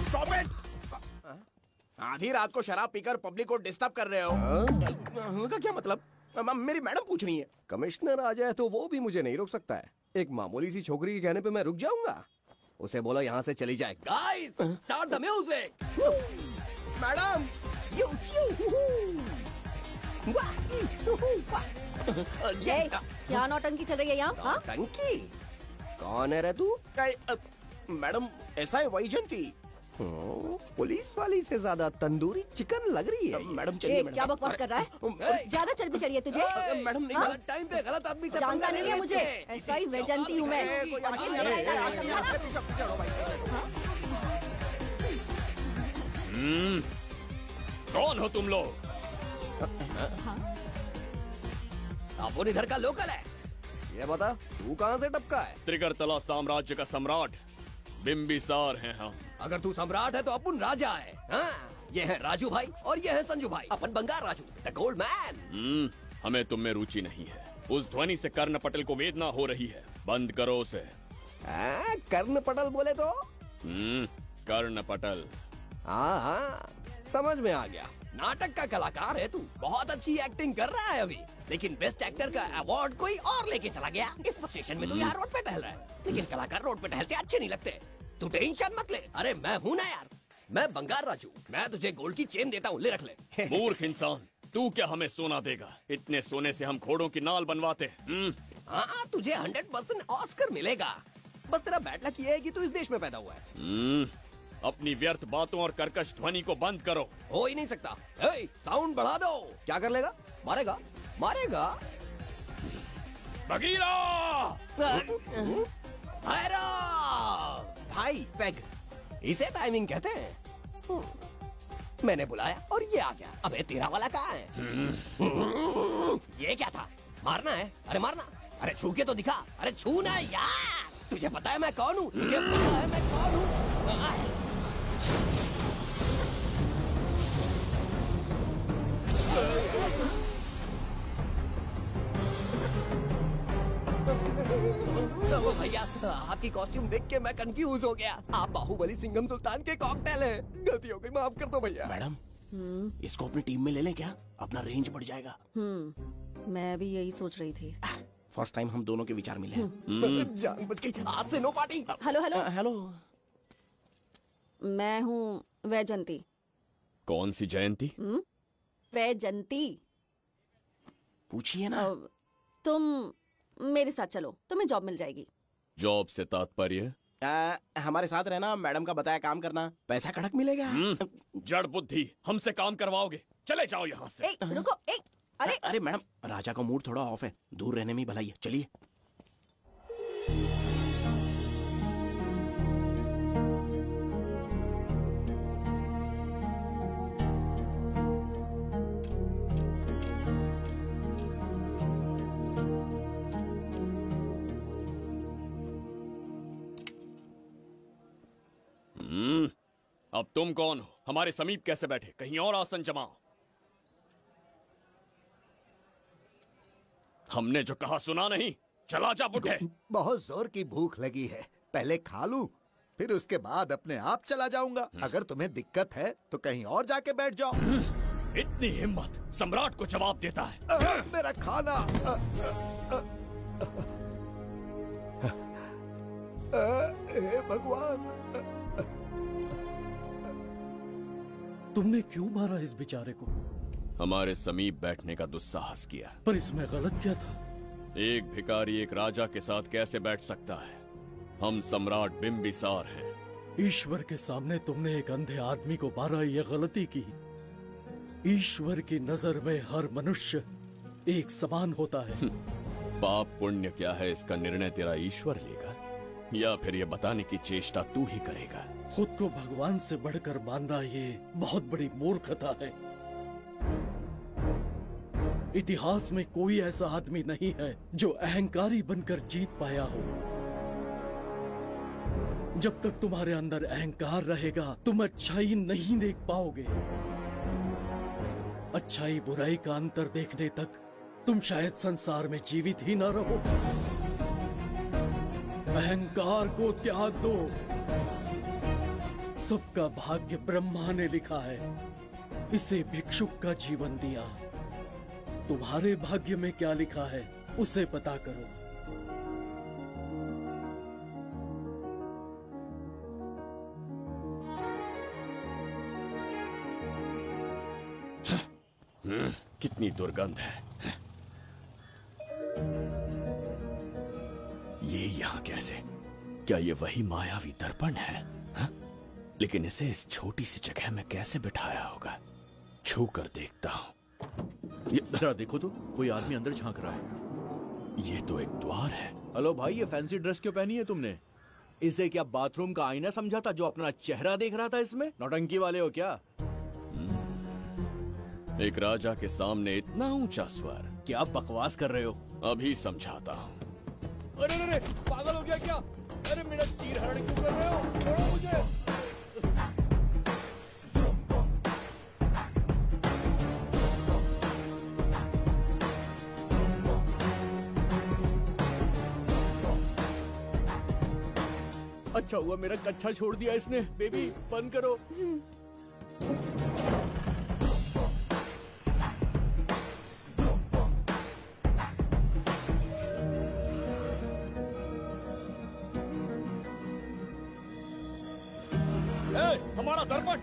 Stop it! आधी रात को शराब पीकर पब्लिक को डिस्टर्ब कर रहे हो। का क्या मतलब? मेरी मैडम पूछ रही है। कमिश्नर आ जाए तो वो भी मुझे नहीं रोक सकता है। एक मामूली सी छोकरी के कहने पे मैं रुक जाऊंगा? उसे बोलो यहाँ से चली जाए। Guys, start the music. Madam, ये क्या नौटंकी चल रही है यहाँ? नौटंकी? कौन है रे तू? मैडम, ऐसा है वैजयंती। पुलिस वाली से ज्यादा तंदूरी चिकन लग रही है। मैडम चलिए। क्या बकवास कर रहा है? ज्यादा चर्बी चढ़ी है तुझे? मैडम नहीं, गलत टाइम पे गलत आदमी से जानता नहीं है मुझे। ऐसा ही वैजयंती हूँ मैं। कौन हो तुम लोग? आप इधर का लोकल है? ये बता तू कहाँ से टपका है? त्रिगर्तला साम्राज्य का सम्राट बिम्बिसार हैं हम। अगर तू सम्राट है तो अपन राजा है। हाँ? ये है राजू भाई और ये है संजू भाई, अपन बंगार राजू, द गोल्ड मैन। हमें तुम में रुचि नहीं है। उस ध्वनि से कर्ण पटल को वेदना हो रही है, बंद करो उसे। कर्ण पटल बोले तो? कर्ण पटल। हाँ, समझ में आ गया। नाटक का कलाकार है तू, बहुत अच्छी एक्टिंग कर रहा है अभी, लेकिन बेस्ट एक्टर का अवार्ड कोई और लेके चला गया। इस स्टेशन में तू यहाँ रोड पे टहल रहा है, लेकिन कलाकार रोड पे टहलते अच्छे नहीं लगते। तू टेंशन मत ले। अरे मैं हूँ ना यार, मैं बंगार राजू, मैं तुझे गोल्ड की चेन देता हूँ, ले रख ले। मूर्ख इंसान, तू क्या हमें सोना देगा? इतने सोने से हम घोड़ों की नाल बनवाते। हाँ, तुझे 100% ऑस्कर मिलेगा। बस तेरा बैड लक ये है कि तू इस देश में पैदा हुआ है। अपनी व्यर्थ बातों और कर्कश ध्वनि को बंद करो। हो ही नहीं सकता। साउंड बढ़ा दो। क्या कर लेगा? मारेगा? मारेगा? बगीरा! भाई पैग, इसे टाइमिंग कहते हैं। मैंने बुलाया और ये आ गया। अबे तेरा वाला कहाँ है? ये क्या था? मारना है? अरे मारना। अरे छू के तो दिखा। अरे छूना यार। तुझे पता है मैं कौन हूँ? तुझे पता है मैं कौन हूँ? भैया, आपकी कॉस्ट्यूम देख के मैं कंफ्यूज हो गया। आप बाहुबली सिंघम सुल्तान के कॉकटेल हैं। गलती हो गई, माफ कर दो भैया। मैडम, इसको अपनी टीम में ले लें क्या? अपना रेंज बढ़ जाएगा। मैं भी यही सोच रही थी। फर्स्ट टाइम हम दोनों के विचार मिले। जान बच गई। आज से no party. Hello hello hello, मैं हूँ वैजंती। कौन सी जयंती? वैजंती। पूछिए ना। तुम मेरे साथ चलो, तुम्हें जॉब मिल जाएगी। जॉब से तात्पर्य? हमारे साथ रहना, मैडम का बताया काम करना, पैसा कड़क मिलेगा। जड़ बुद्धि, हमसे काम करवाओगे? चले जाओ यहाँ से। रुको। अरे मैडम, राजा का मूड थोड़ा ऑफ है, दूर रहने में भलाई है। चलिए। अब तुम कौन हो? हमारे समीप कैसे बैठे? कहीं और आसन जमाओ। हमने जो कहा सुना नहीं? चला जा बुढ़े। बहुत जोर की भूख लगी है, पहले खा लूं, फिर उसके बाद अपने आप चला जाऊंगा। अगर तुम्हें दिक्कत है तो कहीं और जाके बैठ जाओ। इतनी हिम्मत, सम्राट को जवाब देता है। मेरा खाना। हे भगवान, तुमने क्यों मारा इस बेचारे को? हमारे समीप बैठने का दुस्साहस किया। पर इसमें गलत क्या था? एक भिखारी एक राजा के साथ कैसे बैठ सकता है? हम सम्राट बिम्बिसार हैं। ईश्वर के सामने तुमने एक अंधे आदमी को मारा, ये गलती की। ईश्वर की नजर में हर मनुष्य एक समान होता है। पाप पुण्य क्या है, इसका निर्णय तेरा ईश्वर लेगा या फिर ये बताने की चेष्टा तू ही करेगा? खुद को भगवान से बढ़कर मानना ये बहुत बड़ी मूर्खता है। इतिहास में कोई ऐसा आदमी नहीं है जो अहंकारी बनकर जीत पाया हो। जब तक तुम्हारे अंदर अहंकार रहेगा, तुम अच्छाई नहीं देख पाओगे। अच्छाई बुराई का अंतर देखने तक तुम शायद संसार में जीवित ही न रहो। अहंकार को त्याग दो। सबका भाग्य ब्रह्मा ने लिखा है, इसे भिक्षुक का जीवन दिया। तुम्हारे भाग्य में क्या लिखा है उसे पता करो। कितनी दुर्गंध है। ये यहाँ कैसे? क्या ये वही मायावी दर्पण है? लेकिन इसे इस छोटी सी जगह में कैसे बिठाया होगा? छू कर देखता हूँ। जरा देखो तो, कोई आदमी अंदर झांक रहा है। ये तो एक द्वार है। हेलो भाई, ये फैंसी ड्रेस क्यों पहनी है तुमने? इसे क्या बाथरूम का आईना समझा था जो अपना चेहरा देख रहा था इसमें? नौटंकी वाले हो क्या? एक राजा के सामने इतना ऊंचा स्वर। क्या बकवास कर रहे हो? अभी समझाता हूँ। अरे अरे पागल हो गया क्या? अरे मेरा चीरहरण क्यों कर रहे हो? छोड़ो मुझे। अच्छा हुआ मेरा कच्छा छोड़ दिया इसने। बेबी बंद करो। हमारा दर्पण।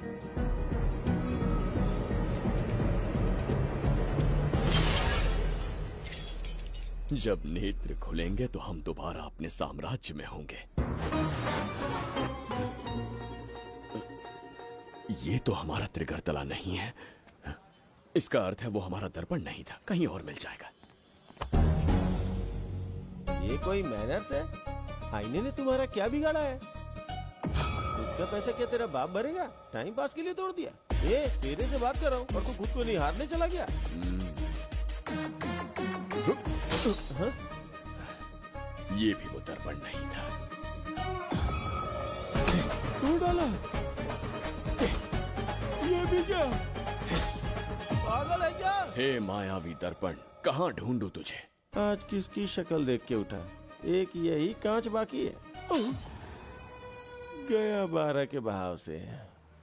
जब नेत्र खुलेंगे तो हम दोबारा अपने साम्राज्य में होंगे। ये तो हमारा त्रिगर्तला नहीं है। इसका अर्थ है वो हमारा दर्पण नहीं था, कहीं और मिल जाएगा। ये कोई मैनर्स है? आईने ने तुम्हारा क्या बिगाड़ा है? उसका पैसा क्या तेरा बाप भरेगा? टाइम पास के लिए तोड़ दिया? ए, तेरे से बात कर रहा हूँ और तू खुद को नहीं हारने चला गया? हाँ? ये भी वो दर्पण नहीं था। तू डाला? ये भी क्या? पागल है क्या? हे मायावी दर्पण, कहाँ ढूंढूं तुझे? आज किसकी शक्ल देख के उठा? एक यही कांच बाकी है। गया 12 के बहाव से।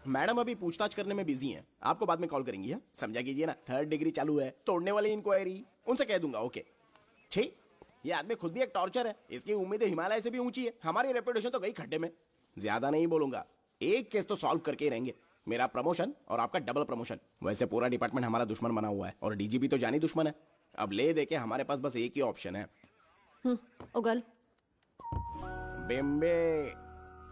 मैडम अभी पूछताछ करने में बिजी हैं। आपको बाद में कॉल करेंगी। है समझा कीजिए ना, 3rd डिग्री चालू है। तोड़ने वाली इंक्वायरी उनसे कह दूंगा। ओके छी, ये आदमी खुद भी एक टॉर्चर है। इसकी उम्मीदें हिमालय से भी ऊंची है। हमारी रेपुटेशन तो गई खड्डे में। ज्यादा नहीं बोलूंगा, एक केस तो सॉल्व करके ही रहेंगे। मेरा प्रमोशन और आपका डबल प्रमोशन। वैसे पूरा डिपार्टमेंट हमारा दुश्मन बना हुआ है और डीजीपी तो जानी दुश्मन है। अब ले दे के हमारे पास बस एक ही ऑप्शन है। उगल बिम्बे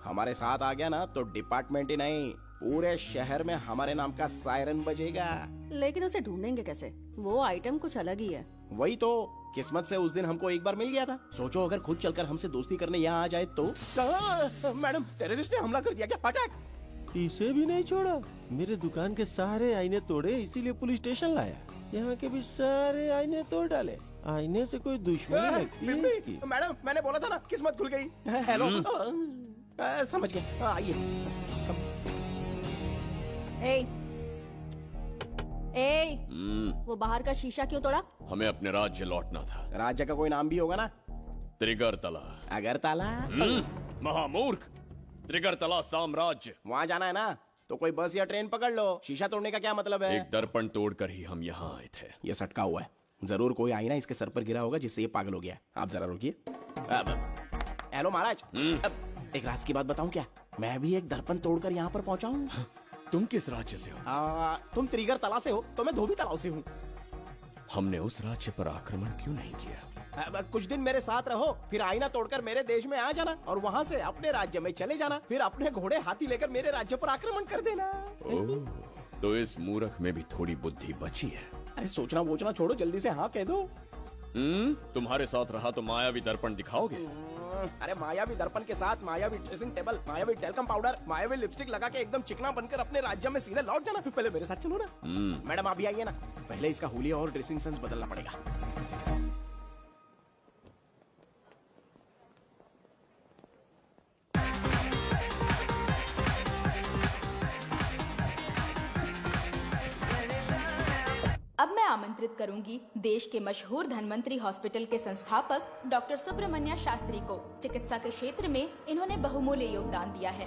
हमारे साथ आ गया ना तो डिपार्टमेंट ही नहीं, पूरे शहर में हमारे नाम का सायरन बजेगा। लेकिन उसे ढूंढेंगे कैसे? वो आइटम कुछ अलग ही है। वही तो, किस्मत से उस दिन हमको एक बार मिल गया था। सोचो अगर खुद चलकर हमसे दोस्ती करने यहाँ आ जाए तो। मैडम टेररिस्ट ने हमला कर दिया क्या? अटैक! इसे भी नहीं छोड़ा। मेरे दुकान के सारे आईने तोड़े, इसीलिए पुलिस स्टेशन लाया। यहाँ के भी सारे आईने तोड़ डाले। आईने से कोई दुश्मनी लगती है इसकी? मैडम मैंने बोला था ना, किस्मत खुल गई। हेलो समझ गए, आइए। वो बाहर का शीशा क्यों तोड़ा? हमें अपने राज्य लौटना था। राज्य का कोई नाम भी होगा ना? त्रिगर्तला। अगरतला? महामूर्ख, त्रिगर्तला साम्राज्य। वहाँ जाना है ना तो कोई बस या ट्रेन पकड़ लो। शीशा तोड़ने का क्या मतलब है? एक दर्पण तोड़कर ही हम यहाँ आए थे। ये सटका हुआ है, जरूर कोई आईना इसके सर पर गिरा होगा जिससे ये पागल हो गया। आप जरा रुकिए। हेलो महाराज, एक राज की बात बताऊं क्या? मैं भी एक दर्पण तोड़कर यहाँ पर पहुँचा हूँ। तुम किस राज्य से हो? तुम त्रिगर्तला से हो तो मैं धोबी तालाब से हूँ। हमने उस राज्य पर आक्रमण क्यों नहीं किया? कुछ दिन मेरे साथ रहो, फिर आईना तोड़कर मेरे देश में आ जाना और वहाँ से अपने राज्य में चले जाना। फिर अपने घोड़े हाथी लेकर मेरे राज्य पर आक्रमण कर देना। ओह, तो इस मूर्ख में भी थोड़ी बुद्धि बची है। अरे सोचना वोचना छोड़ो, जल्दी से हाँ कह दो। तुम्हारे साथ रहा तो मायावी दर्पण दिखाओगे? अरे मायावी दर्पण के साथ मायावी ड्रेसिंग टेबल, मायावी टेल्कम पाउडर, मायावी लिपस्टिक लगा के एकदम चिकना बनकर अपने राज्य में सीधे लौट जाना। पहले मेरे साथ चलो ना। मैडम आप भी आइए ना, पहले इसका हुलिया और ड्रेसिंग सेंस बदलना पड़ेगा। अब मैं आमंत्रित करूंगी देश के मशहूर धन्वंतरी हॉस्पिटल के संस्थापक डॉक्टर सुब्रमण्य शास्त्री को। चिकित्सा के क्षेत्र में इन्होंने बहुमूल्य योगदान दिया है।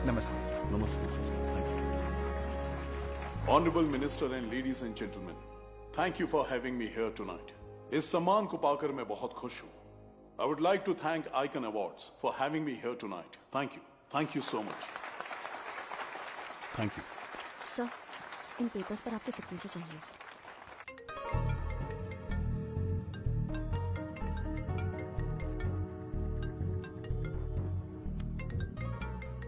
नमस्ते। नमस्ते sir. Honorable Minister and ladies and gentlemen, thank you for having me here tonight. इस सम्मान को पाकर मैं बहुत खुश हूँ। I would like to thank Icon Awards for having me here tonight. Thank you. Thank you so much. Thank you. Sir, in papers पर आपके सिग्नेचर चाहिए।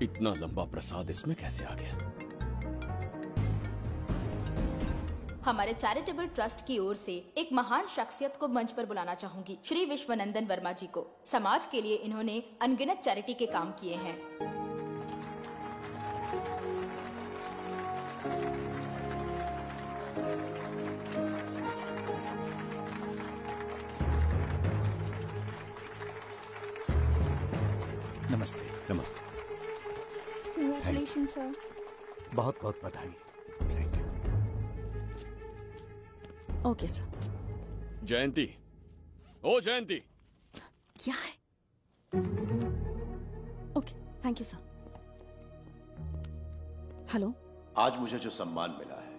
इतना लंबा प्रसाद इसमें कैसे आ गया? हमारे चैरिटेबल ट्रस्ट की ओर से एक महान शख्सियत को मंच पर बुलाना चाहूंगी, श्री विश्वनंदन वर्मा जी को। समाज के लिए इन्होंने अनगिनत चैरिटी के काम किए हैं। नमस्ते। नमस्ते। Congratulations, sir. बहुत बहुत बधाई। Okay sir. जयंती, ओ जयंती। क्या है? Okay, thank you sir. Hello. आज मुझे जो सम्मान मिला है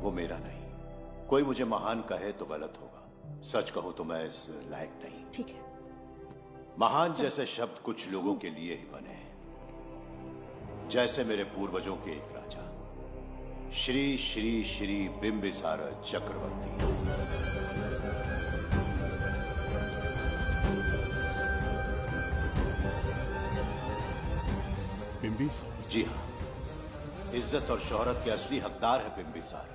वो मेरा नहीं। कोई मुझे महान कहे तो गलत होगा, सच कहूं तो मैं इस लायक नहीं। ठीक है। महान जैसे शब्द कुछ लोगों के लिए ही बने हैं, जैसे मेरे पूर्वजों के एक राजा श्री श्री श्री बिंबिसार चक्रवर्ती। बिंबिसार? जी हाँ, इज्जत और शोहरत के असली हकदार है बिंबिसार।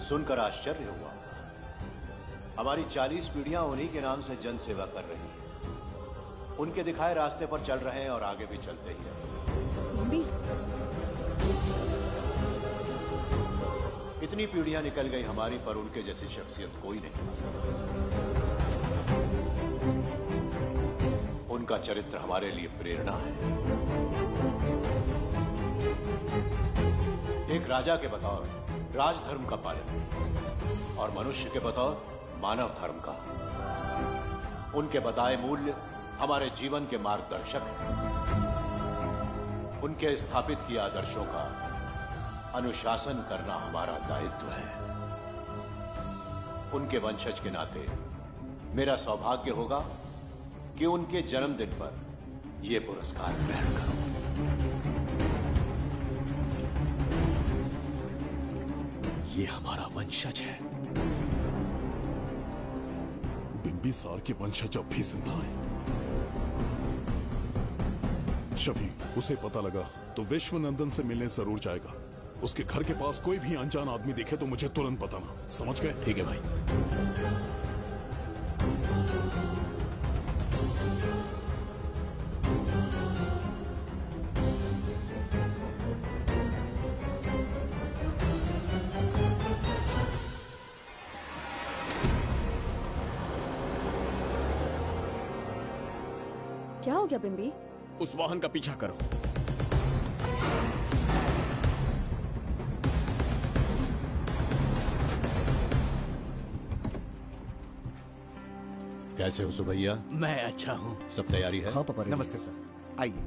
सुनकर आश्चर्य हुआ। हमारी 40 पीढ़ियां उन्हीं के नाम से जन सेवा कर रही हैं। उनके दिखाए रास्ते पर चल रहे हैं और आगे भी चलते ही रहेंगे। इतनी पीढ़ियां निकल गई हमारी, पर उनके जैसी शख्सियत कोई नहीं आ सकती। उनका चरित्र हमारे लिए प्रेरणा है। एक राजा के बतौर राजधर्म का पालन और मनुष्य के बतौर मानव धर्म का। उनके बताए मूल्य हमारे जीवन के मार्गदर्शक हैं। उनके स्थापित किए आदर्शों का अनुशासन करना हमारा दायित्व है। उनके वंशज के नाते मेरा सौभाग्य होगा कि उनके जन्मदिन पर यह पुरस्कार ग्रहण करूं। ये हमारा वंशज है। बिंबिसार के वंशज अब भी जिंदा हैं। शफी, उसे पता लगा तो विश्वनंदन से मिलने जरूर जाएगा। उसके घर के पास कोई भी अनजान आदमी दिखे तो मुझे तुरंत बताना, समझ गए? ठीक है भाई। क्या हो गया बिम्बी? उस वाहन का पीछा करो। कैसे हो सुभैया? मैं अच्छा हूँ। सब तैयारी है? हाँ पापा। नमस्ते सर, आइए।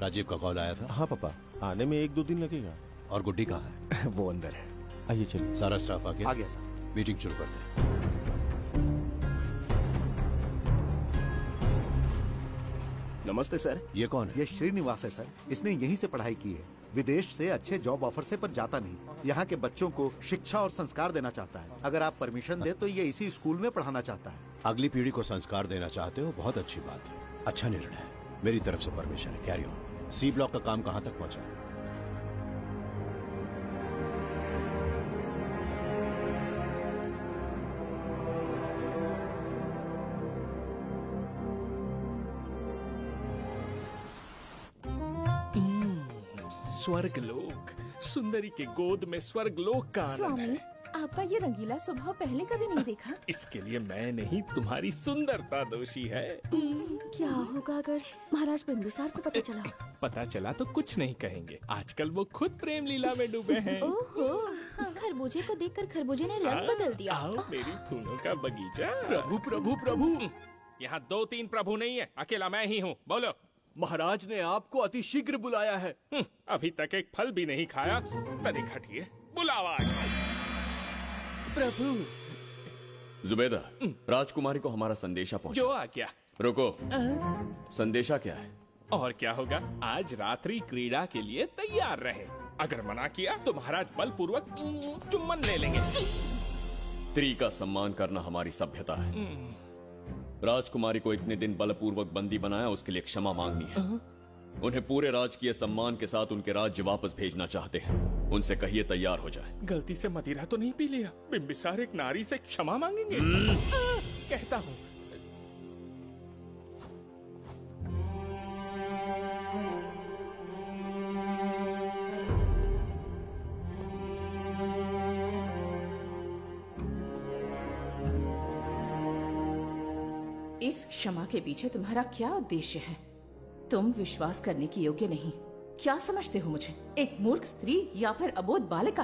राजीव का कॉल आया था? हाँ पापा, आने में 1-2 दिन लगेगा। और गुड्डी कहाँ है? वो अंदर है। आइए चलिए। सारा स्टाफ आ गया? आ गया सर। मीटिंग शुरू करते हैं। नमस्ते सर। ये कौन है? ये श्रीनिवास है सर। इसने यहीं से पढ़ाई की है। विदेश से अच्छे जॉब ऑफर से पर जाता नहीं। यहाँ के बच्चों को शिक्षा और संस्कार देना चाहता है। अगर आप परमिशन दे तो ये इसी स्कूल में पढ़ाना चाहता है। अगली पीढ़ी को संस्कार देना चाहते हो, बहुत अच्छी बात है, अच्छा निर्णय है। मेरी तरफ से परमिशन है। Carry on. सी ब्लॉक का काम कहाँ तक पहुँचा? स्वर्गलोक, सुंदरी के गोद में स्वर्गलोक का आनंद स्वामी, है। आपका ये रंगीला स्वभाव पहले कभी नहीं देखा। इसके लिए मैं नहीं, तुम्हारी सुंदरता दोषी है। क्या होगा अगर महाराज बिंबिसार को पता चला? पता चला तो कुछ नहीं कहेंगे। आजकल वो खुद प्रेम लीला में डूबे हैं। ओहो, खरबूजे को देखकर खरबूजे ने रंग बदल दिया। आओ मेरी फूलों का बगीचा। प्रभु प्रभु प्रभु। यहाँ 2-3 प्रभु नहीं है, अकेला मैं ही हूँ। बोलो। महाराज ने आपको अति शीघ्र बुलाया है। अभी तक एक फल भी नहीं खाया, तनिक हटिए, बुलावा। प्रभु। जुबेदा, राजकुमारी को हमारा संदेशा पहुंचा। जो आ गया। रुको, संदेशा क्या है? और क्या होगा, आज रात्रि क्रीड़ा के लिए तैयार रहे। अगर मना किया तो महाराज बलपूर्वक चुम्बन ले लेंगे। स्त्री का सम्मान करना हमारी सभ्यता है। राजकुमारी को इतने दिन बलपूर्वक बंदी बनाया, उसके लिए क्षमा मांगनी है। उन्हें पूरे राजकीय सम्मान के साथ उनके राज्य वापस भेजना चाहते हैं। उनसे कहिए तैयार हो जाए। गलती से मदिरा तो नहीं पी लिया? बिंबिसार एक नारी से क्षमा मांगेंगे? कहता हूँ। इस क्षमा के पीछे तुम्हारा क्या उद्देश्य है? तुम विश्वास करने की योग्य नहीं। क्या समझते हो मुझे, एक मूर्ख स्त्री या फिर अबोध बालिका?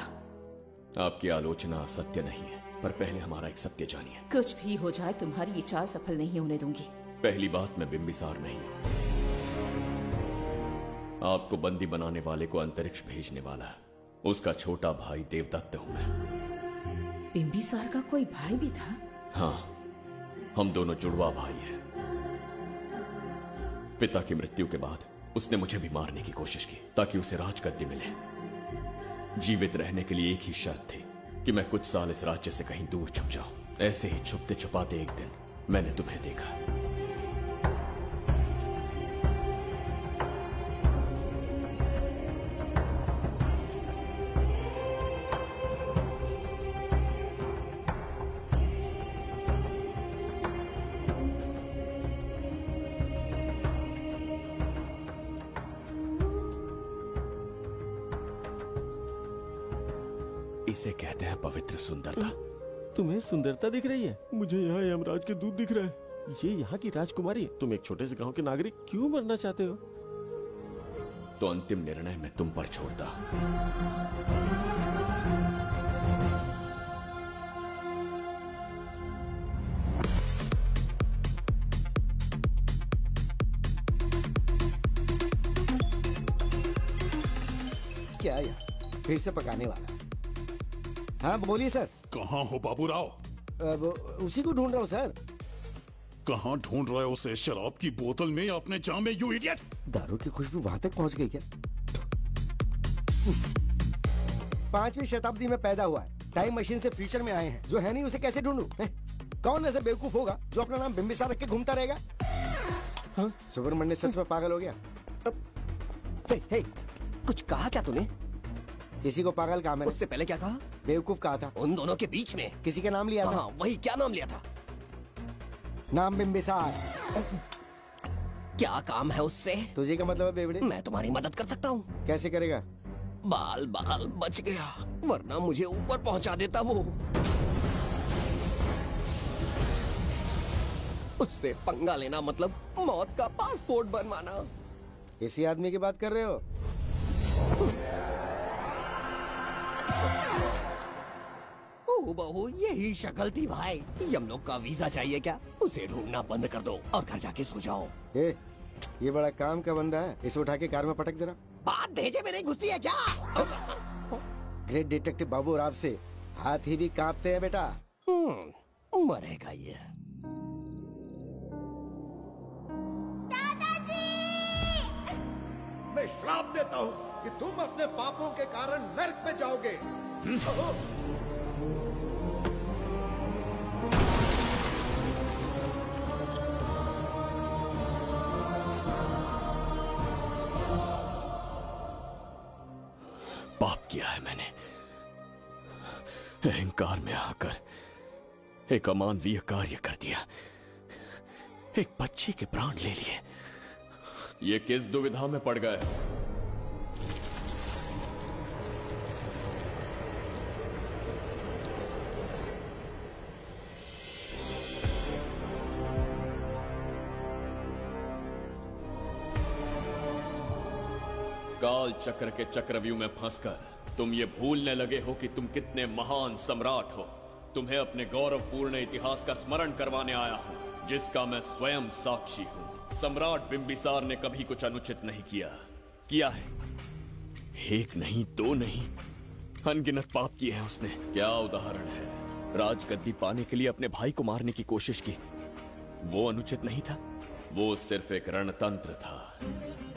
आपकी आलोचना सत्य नहीं है, पर पहले हमारा एक सत्य जानिए। कुछ भी हो जाए तुम्हारी ये चाल सफल नहीं होने दूंगी। पहली बात, मैं बिंबिसार नहीं हूँ। आपको बंदी बनाने वाले को अंतरिक्ष भेजने वाला है उसका छोटा भाई देवदत्त हूँ मैं। बिंबिसार का कोई भाई भी था? हाँ, हम दोनों जुड़वा भाई हैं। पिता की मृत्यु के बाद उसने मुझे भी मारने की कोशिश की ताकि उसे राजगद्दी मिले। जीवित रहने के लिए एक ही शर्त थी कि मैं कुछ साल इस राज्य से कहीं दूर छुप जाऊं। ऐसे ही छुपते छुपाते एक दिन मैंने तुम्हें देखा। इसे कहते हैं पवित्र सुंदरता। तुम्हें सुंदरता दिख रही है? मुझे यहाँ यमराज के दूध दिख रहा है। ये यहाँ की राजकुमारी, तुम एक छोटे से गांव के नागरिक क्यों मरना चाहते हो? तो अंतिम निर्णय मैं तुम पर छोड़ता हूं। क्या यार, फिर से पकाने वाला? हाँ बोलिए सर। कहाँ हो बाबूराव? उसी को ढूंढ रहा हूँ सर। कहाँ ढूंढ रहे हो उसे? शराब की बोतल में या अपने जाम में, यू इडियट? दारू की खुशबू वहां तक पहुंच गई क्या? 5वीं शताब्दी में पैदा हुआ है, टाइम मशीन से फ्यूचर में आए हैं। जो है नहीं उसे कैसे ढूंढूं? कौन ऐसा बेवकूफ होगा जो अपना नाम बिंबिसार रख के घूमता रहेगा? हाँ? सुब्रमण्य सच में पागल हो गया। हे, कुछ कहा क्या तूने? किसी को पागल कहा मैंने। उससे पहले क्या कहा? बेवकूफ कहा था। उन दोनों के बीच में किसी का नाम लिया था। वही, क्या नाम लिया था? नाम बिंबिसार। क्या काम है उससे? तुझे क्या मतलब है बेवड़े? मैं तुम्हारी मदद कर सकता हूँ। कैसे करेगा? बाल बाल बच गया, वरना मुझे ऊपर पहुँचा देता वो। उससे पंगा लेना मतलब मौत का पासपोर्ट बनवाना। इसी आदमी की बात कर रहे हो? ओ बहू, यही शक्ल थी भाई। यमलोक का वीजा चाहिए क्या? उसे ढूंढना बंद कर दो और घर जाके सो जाओ। ये बड़ा काम का बंदा है, इसे उठा के कार में पटक जरा। बात भेजे में नहीं घुसती है क्या? ग्रेट डिटेक्टिव बाबू राव से हाथी भी कांपते हैं बेटा। मरेगा ये। मैं श्राप देता हूँ कि तुम अपने पापों के कारण नर्क में जाओगे। पाप किया है मैंने। अहंकार में आकर एक अमानवीय कार्य कर दिया। एक बच्ची के प्राण ले लिए। ये किस दुविधा में पड़ गए? काल चक्र के चक्रव्यूह में फंसकर तुम ये भूलने लगे हो कि तुम कितने महान सम्राट हो। तुम्हें अपने गौरवपूर्ण इतिहास का स्मरण करवाने आया हूं, जिसका मैं स्वयं साक्षी हूं। सम्राट बिंबिसार ने कभी कुछ अनुचित नहीं किया है। एक नहीं, दो नहीं, अनगिनत पाप किए हैं उसने। क्या उदाहरण है? राजगद्दी पाने के लिए अपने भाई को मारने की कोशिश की। वो अनुचित नहीं था? वो सिर्फ एक रणतंत्र था।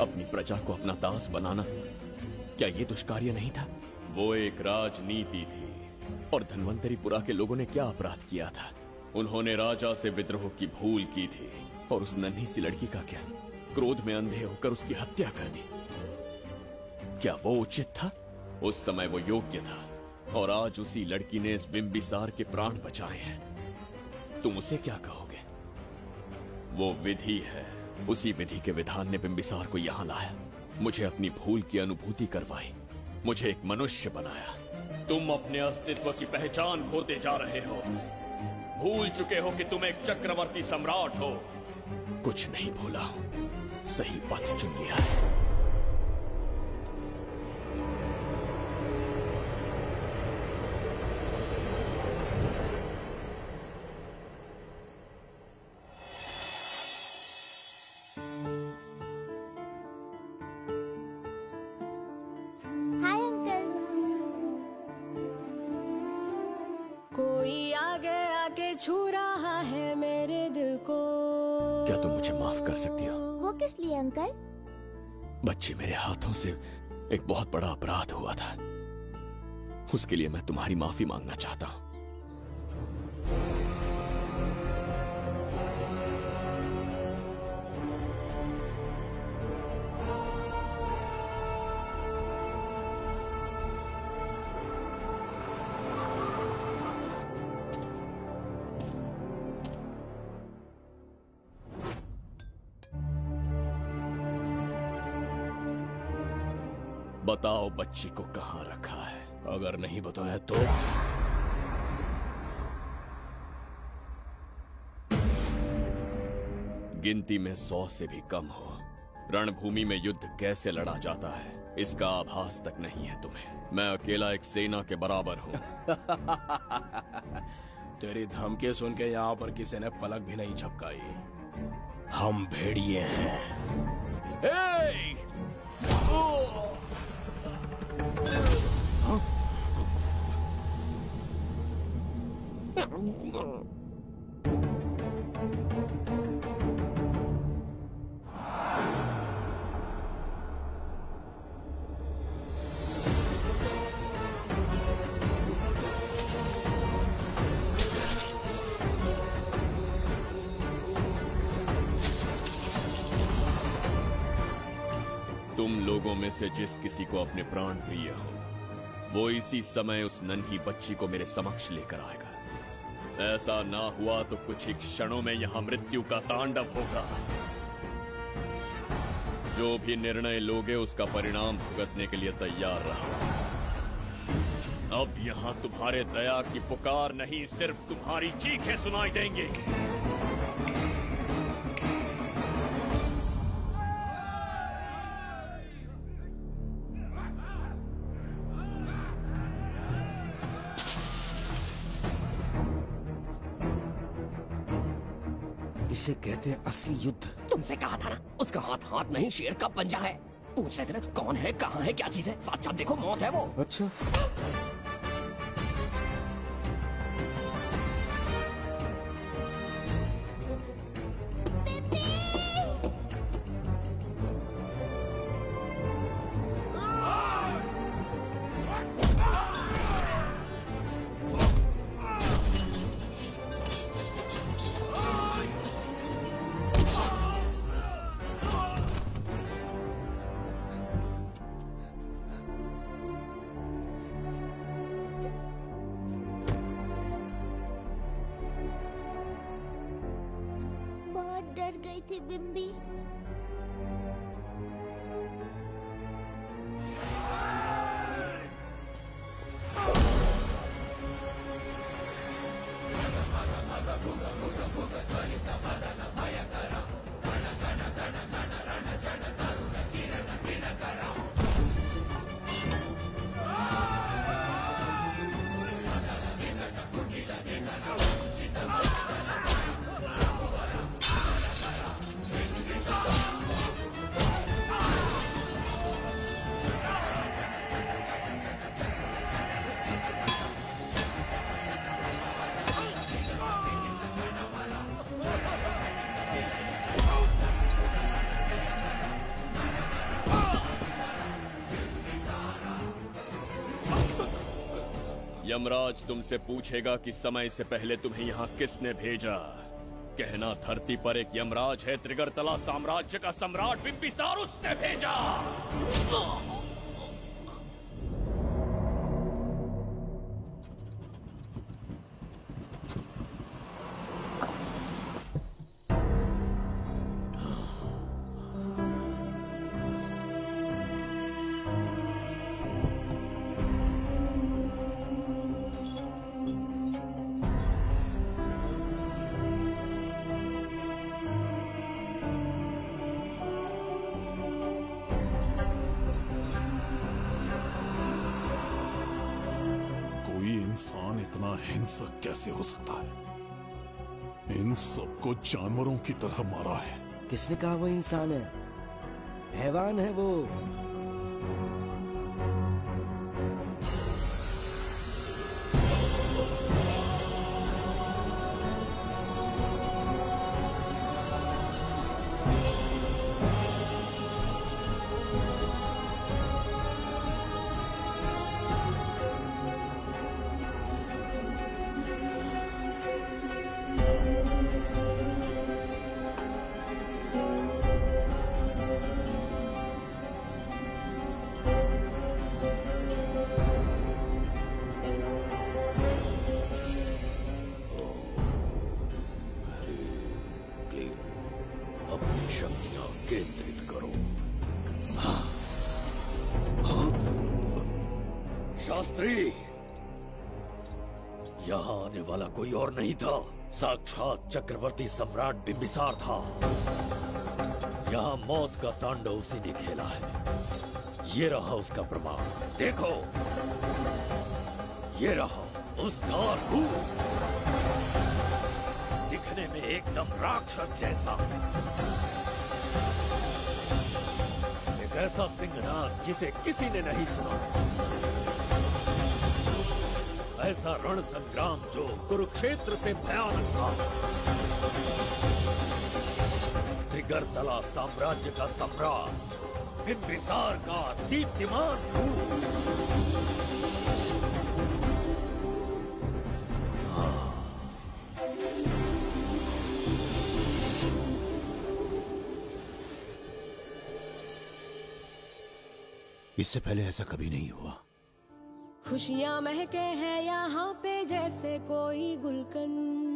अपनी प्रजा को अपना दास बनाना, क्या ये दुष्कार्य नहीं था? वो एक राजनीति थी। और धन्वंतरीपुरा के लोगों ने क्या अपराध किया था? उन्होंने राजा से विद्रोह की भूल की थी। और उस नन्ही सी लड़की का क्या? क्रोध में अंधे होकर उसकी हत्या कर दी। क्या वो उचित था? उस समय वो योग्य था। और आज उसी लड़की ने इस बिंबिसार के प्राण बचाए हैं। तुम उसे क्या कहोगे? वो विधि है। उसी विधि के विधान ने बिंबिसार को यहां लाया, मुझे अपनी भूल की अनुभूति करवाई, मुझे एक मनुष्य बनाया। तुम अपने अस्तित्व की पहचान खोते जा रहे हो। भूल चुके हो कि तुम एक चक्रवर्ती सम्राट हो। कुछ नहीं भूला, सही पथ चुन लिया है। Hi uncle. कोई आगे आके छू रहा है मेरे दिल को। क्या तुम मुझे माफ कर सकती हो? वो किस लिए अंकल? बच्ची मेरे हाथों से एक बहुत बड़ा अपराध हुआ था, उसके लिए मैं तुम्हारी माफी मांगना चाहता हूँ। बताओ बच्ची को कहाँ रखा है? अगर नहीं बताया तो गिनती में 100 से भी कम हो। रणभूमि में युद्ध कैसे लड़ा जाता है इसका आभास तक नहीं है तुम्हें। मैं अकेला एक सेना के बराबर हूँ। तेरी धमकी सुन के यहाँ पर किसी ने पलक भी नहीं झपकाई। हम भेड़िए हैं। तुम लोगों में से जिस किसी को अपने प्राण प्रिय हो, वो इसी समय उस नन्ही बच्ची को मेरे समक्ष लेकर आएगा। ऐसा ना हुआ तो कुछ ही क्षणों में यहाँ मृत्यु का तांडव होगा। जो भी निर्णय लोगे उसका परिणाम भुगतने के लिए तैयार रहो। अब यहाँ तुम्हारे दया की पुकार नहीं, सिर्फ तुम्हारी चीखें सुनाई देंगी। इसे कहते हैं असली युद्ध। तुमसे कहा था ना, उसका हाथ हाथ नहीं शेर का पंजा है। पूछ रहे थे ना कौन है, कहाँ है, क्या चीज है। साथ साथ देखो, मौत है वो। अच्छा। बहुत डर गई थी बिम्बी। यमराज तुमसे पूछेगा कि समय से पहले तुम्हें यहाँ किसने भेजा। कहना धरती पर एक यमराज है, त्रिगर्तला साम्राज्य का सम्राट बिम्बिसार उसने भेजा। इंसान इतना हिंसक कैसे हो सकता है? इन सबको जानवरों की तरह मारा है। किसने कहा वो इंसान है? हैवान है वो। अपनी शक्तियां केंद्रित करो। शास्त्री, यहाँ आने वाला कोई और नहीं था, साक्षात चक्रवर्ती सम्राट बिंबिसार था। यहाँ मौत का तांडव उसी ने खेला है। ये रहा उसका प्रमाण, देखो, ये रहा उसका रूप, दिखने में एकदम राक्षस जैसा। एक ऐसा सिंहनाद जिसे किसी ने नहीं सुना, ऐसा रण संग्राम जो कुरुक्षेत्र से भयानक था। त्रिगर्तला साम्राज्य का सम्राट, बिंबिसार का दीप्तिमान रूप। इससे पहले ऐसा कभी नहीं हुआ। खुशियाँ महके हैं यहाँ पे जैसे कोई गुलकंद।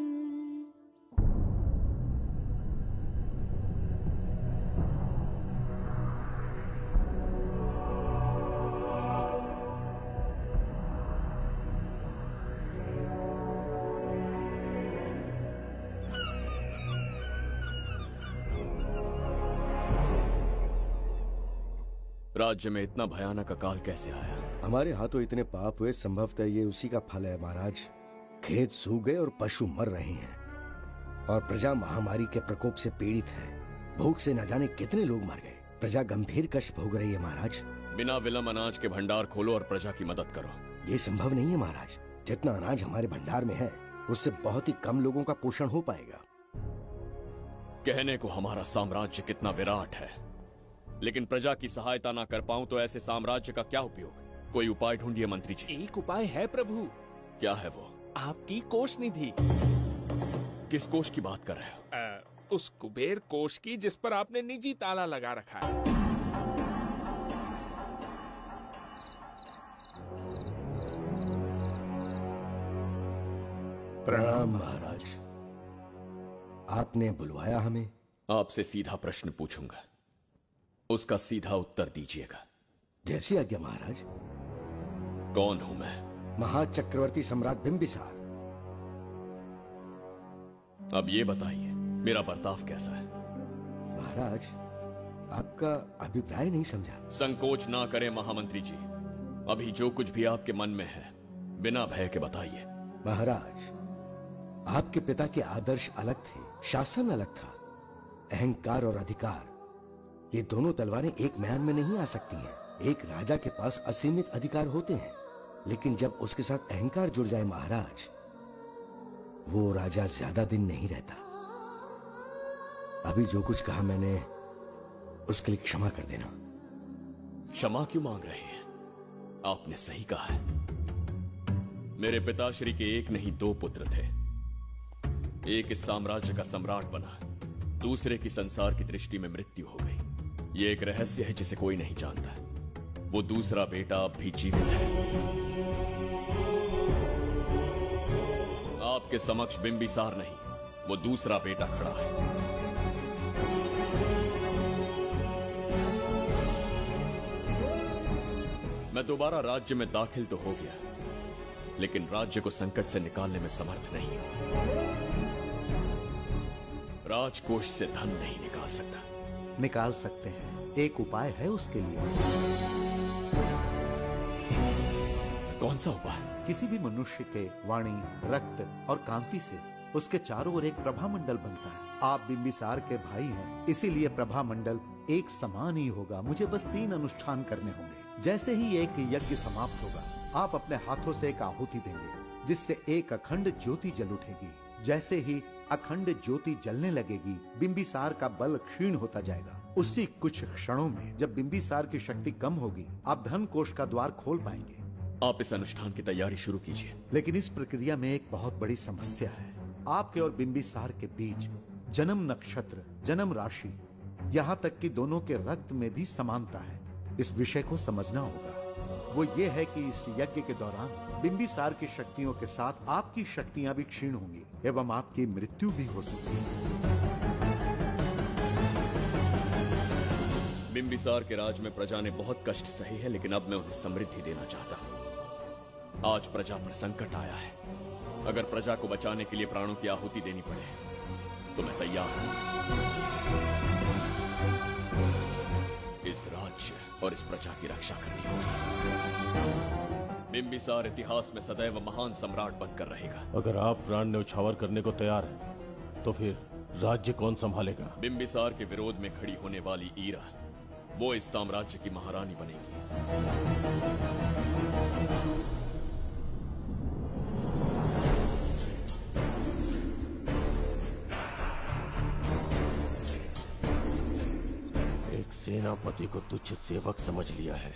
राज्य में इतना भयानक अकाल कैसे आया? हमारे हाथों इतने पाप हुए, संभवतः ये उसी का फल है महाराज। खेत सूख गए और पशु मर रहे हैं और प्रजा महामारी के प्रकोप से पीड़ित है। भूख से न जाने कितने लोग मर गए। प्रजा गंभीर कष्ट भोग रही है महाराज। बिना विलंब अनाज के भंडार खोलो और प्रजा की मदद करो। ये संभव नहीं है महाराज। जितना अनाज हमारे भंडार में है उससे बहुत ही कम लोगों का पोषण हो पाएगा। कहने को हमारा साम्राज्य कितना विराट है, लेकिन प्रजा की सहायता ना कर पाऊं तो ऐसे साम्राज्य का क्या उपयोग? कोई उपाय ढूंढिए मंत्री जी। एक उपाय है प्रभु। क्या है वो? आपकी कोष निधि। किस कोष की बात कर रहे हो? उस कुबेर कोष की जिस पर आपने निजी ताला लगा रखा है। प्रणाम महाराज। आपने बुलवाया हमें? आपसे सीधा प्रश्न पूछूंगा, उसका सीधा उत्तर दीजिएगा। जैसी आज्ञा महाराज। कौन हूं मैं? महाचक्रवर्ती सम्राट बिंबिसार। अब ये बताइए मेरा बर्ताव कैसा है? महाराज, आपका अभिप्राय नहीं समझा। संकोच ना करें महामंत्री जी, अभी जो कुछ भी आपके मन में है बिना भय के बताइए। महाराज, आपके पिता के आदर्श अलग थे, शासन अलग था। अहंकार और अधिकार, ये दोनों तलवारें एक म्यान में नहीं आ सकती हैं। एक राजा के पास असीमित अधिकार होते हैं, लेकिन जब उसके साथ अहंकार जुड़ जाए महाराज, वो राजा ज्यादा दिन नहीं रहता। अभी जो कुछ कहा मैंने, उसके लिए क्षमा कर देना। क्षमा क्यों मांग रहे हैं? आपने सही कहा है। मेरे पिताश्री के एक नहीं दो पुत्र थे। एक इस साम्राज्य का सम्राट बना, दूसरे की संसार की दृष्टि में मृत्यु हो गई। ये एक रहस्य है जिसे कोई नहीं जानता। वो दूसरा बेटा अब भी जीवित है। आपके समक्ष बिंबिसार नहीं, वो दूसरा बेटा खड़ा है। मैं दोबारा राज्य में दाखिल तो हो गया, लेकिन राज्य को संकट से निकालने में समर्थ नहीं हूं। राजकोष से धन नहीं निकाल सकता। निकाल सकते हैं, एक उपाय है उसके लिए। कौन कौन सा उपाय? किसी भी मनुष्य के वाणी, रक्त और कांति से उसके चारों ओर एक प्रभा मंडल बनता है। आप बिंबिसार के भाई हैं, इसीलिए प्रभा मंडल एक समान ही होगा। मुझे बस 3 अनुष्ठान करने होंगे। जैसे ही एक यज्ञ समाप्त होगा, आप अपने हाथों से एक आहुति देंगे, जिससे एक अखंड ज्योति जल उठेगी। जैसे ही अखंड ज्योति जलने लगेगी, बिंबिसार का बल क्षीण होता जाएगा। उसी कुछ क्षणों में जब बिंबिसार की शक्ति कम होगी, आप धन कोष का द्वार खोल पाएंगे। आप इस अनुष्ठान की तैयारी शुरू कीजिए। लेकिन इस प्रक्रिया में एक बहुत बड़ी समस्या है। आपके और बिंबिसार के बीच जन्म नक्षत्र, जन्म राशि, यहाँ तक कि दोनों के रक्त में भी समानता है। इस विषय को समझना होगा। वो ये है कि इस यज्ञ के दौरान बिंबिसार की शक्तियों के साथ आपकी शक्तियां भी क्षीण होंगी एवं आपकी मृत्यु भी हो सकती है। बिंबिसार के राज में प्रजा ने बहुत कष्ट सहे हैं, लेकिन अब मैं उन्हें समृद्धि देना चाहता हूँ। आज प्रजा पर संकट आया है। अगर प्रजा को बचाने के लिए प्राणों की आहुति देनी पड़े तो मैं तैयार हूँ। इस राज्य और इस प्रजा की रक्षा करनी होगी। बिंबिसार इतिहास में सदैव महान सम्राट बनकर रहेगा। अगर आप प्राण न्यौछावर करने को तैयार हैं, तो फिर राज्य कौन संभालेगा? बिंबिसार के विरोध में खड़ी होने वाली ईरा, वो इस साम्राज्य की महारानी बनेगी। एक सेनापति को तुच्छ सेवक समझ लिया है।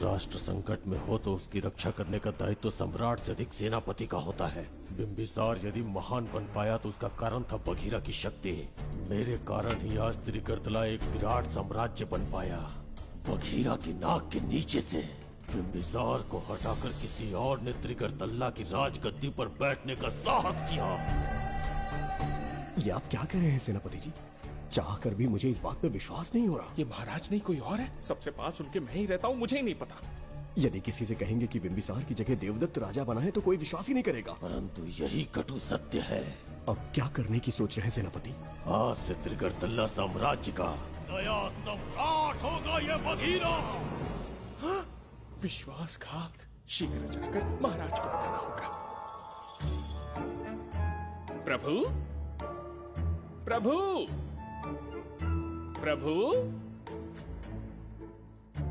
राष्ट्र संकट में हो तो उसकी रक्षा करने का दायित्व तो सम्राट से अधिक सेनापति का होता है। बिंबिसार यदि महान बन पाया तो उसका कारण था बघीरा की शक्ति। मेरे कारण ही आज त्रिगर्तला एक विराट साम्राज्य बन पाया। बघीरा की नाक के नीचे से बिंबिसार को हटाकर किसी और ने त्रिगर्तला की राजगद्दी पर बैठने का साहस किया। ये आप क्या कह रहे हैं सेनापति जी? चाह कर भी मुझे इस बात पे विश्वास नहीं हो रहा। ये महाराज नहीं कोई और है। सबसे पास उनके मैं ही रहता हूँ, मुझे ही नहीं पता। यदि किसी से कहेंगे कि बिंबिसार की जगह देवदत्त राजा बना है तो कोई विश्वास ही नहीं करेगा। परंतु यही कटु सत्य है। अब क्या करने की सोच रहे हैं सेनापति? आज से त्रिगर्तला साम्राज्य का नया सम्राट होगा ये बघीरा। विश्वासघात। शीघ्र जाकर महाराज को बताना होगा। प्रभु, प्रभु, प्रभु,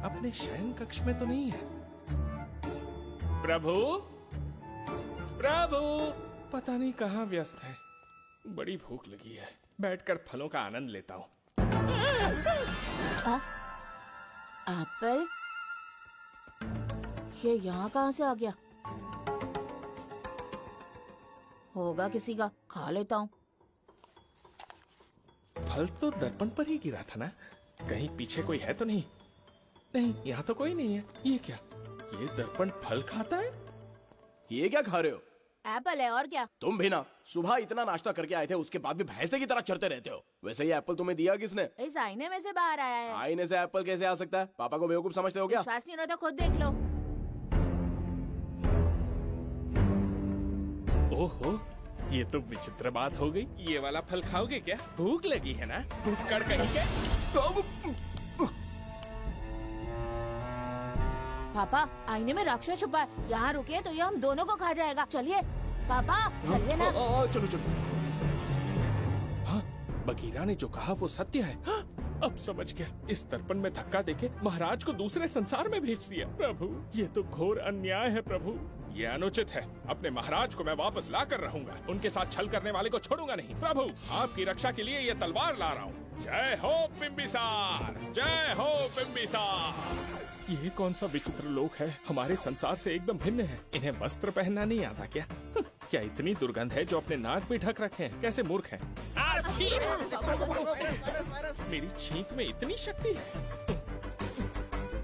अपने शयन कक्ष में तो नहीं है। प्रभु, प्रभु, पता नहीं कहाँ व्यस्त है। बड़ी भूख लगी है, बैठकर फलों का आनंद लेता हूँ। एप्पल, ये यहाँ कहाँ से आ गया? होगा किसी का, खा लेता हूँ। फल तो दर्पण पर ही गिरा था ना? कहीं पीछे कोई है तो नहीं? नहीं, यहाँ तो कोई नहीं है। ये क्या? ये दर्पण फल खाता है? ये क्या खा रहे हो? एप्पल है और क्या? तुम भी ना सुबह इतना नाश्ता करके आए थे, उसके बाद भी भैंसे की तरह चढ़ते रहते हो। वैसे ये एप्पल तुम्हें दिया किसने? इस आईने में से बाहर आया है। आईने से एप्पल कैसे आ सकता है? पापा को बेवकूफ समझते हो क्या? विश्वास नहीं हो रहा तो खुद देख लो। ओहो, ये तो विचित्र बात हो गई। ये वाला फल खाओगे क्या? भूख लगी है ना? भूखड़ कहीं के? पापा, आईने में राक्षस छुपा है। यहाँ रुके तो ये हम दोनों को खा जाएगा। चलिए पापा, चलिए ना। चलो चलो। हाँ, बघीरा ने जो कहा वो सत्य है। हाँ, अब समझ गया। इस दर्पण में धक्का देके महाराज को दूसरे संसार में भेज दिया। प्रभु, ये तो घोर अन्याय है। प्रभु, ये अनुचित है। अपने महाराज को मैं वापस ला कर रहूंगा। उनके साथ छल करने वाले को छोड़ूंगा नहीं। प्रभु, आपकी रक्षा के लिए ये तलवार ला रहा हूँ। जय हो बिंबिसार, जय हो बिंबिसार। ये कौन सा विचित्र लोक है? हमारे संसार से एकदम भिन्न है। इन्हें वस्त्र पहनना नहीं आता क्या? क्या इतनी दुर्गंध है जो अपने नाक भी ढक रखे हैं? कैसे मूर्ख हैं? मेरी छींक में इतनी शक्ति है।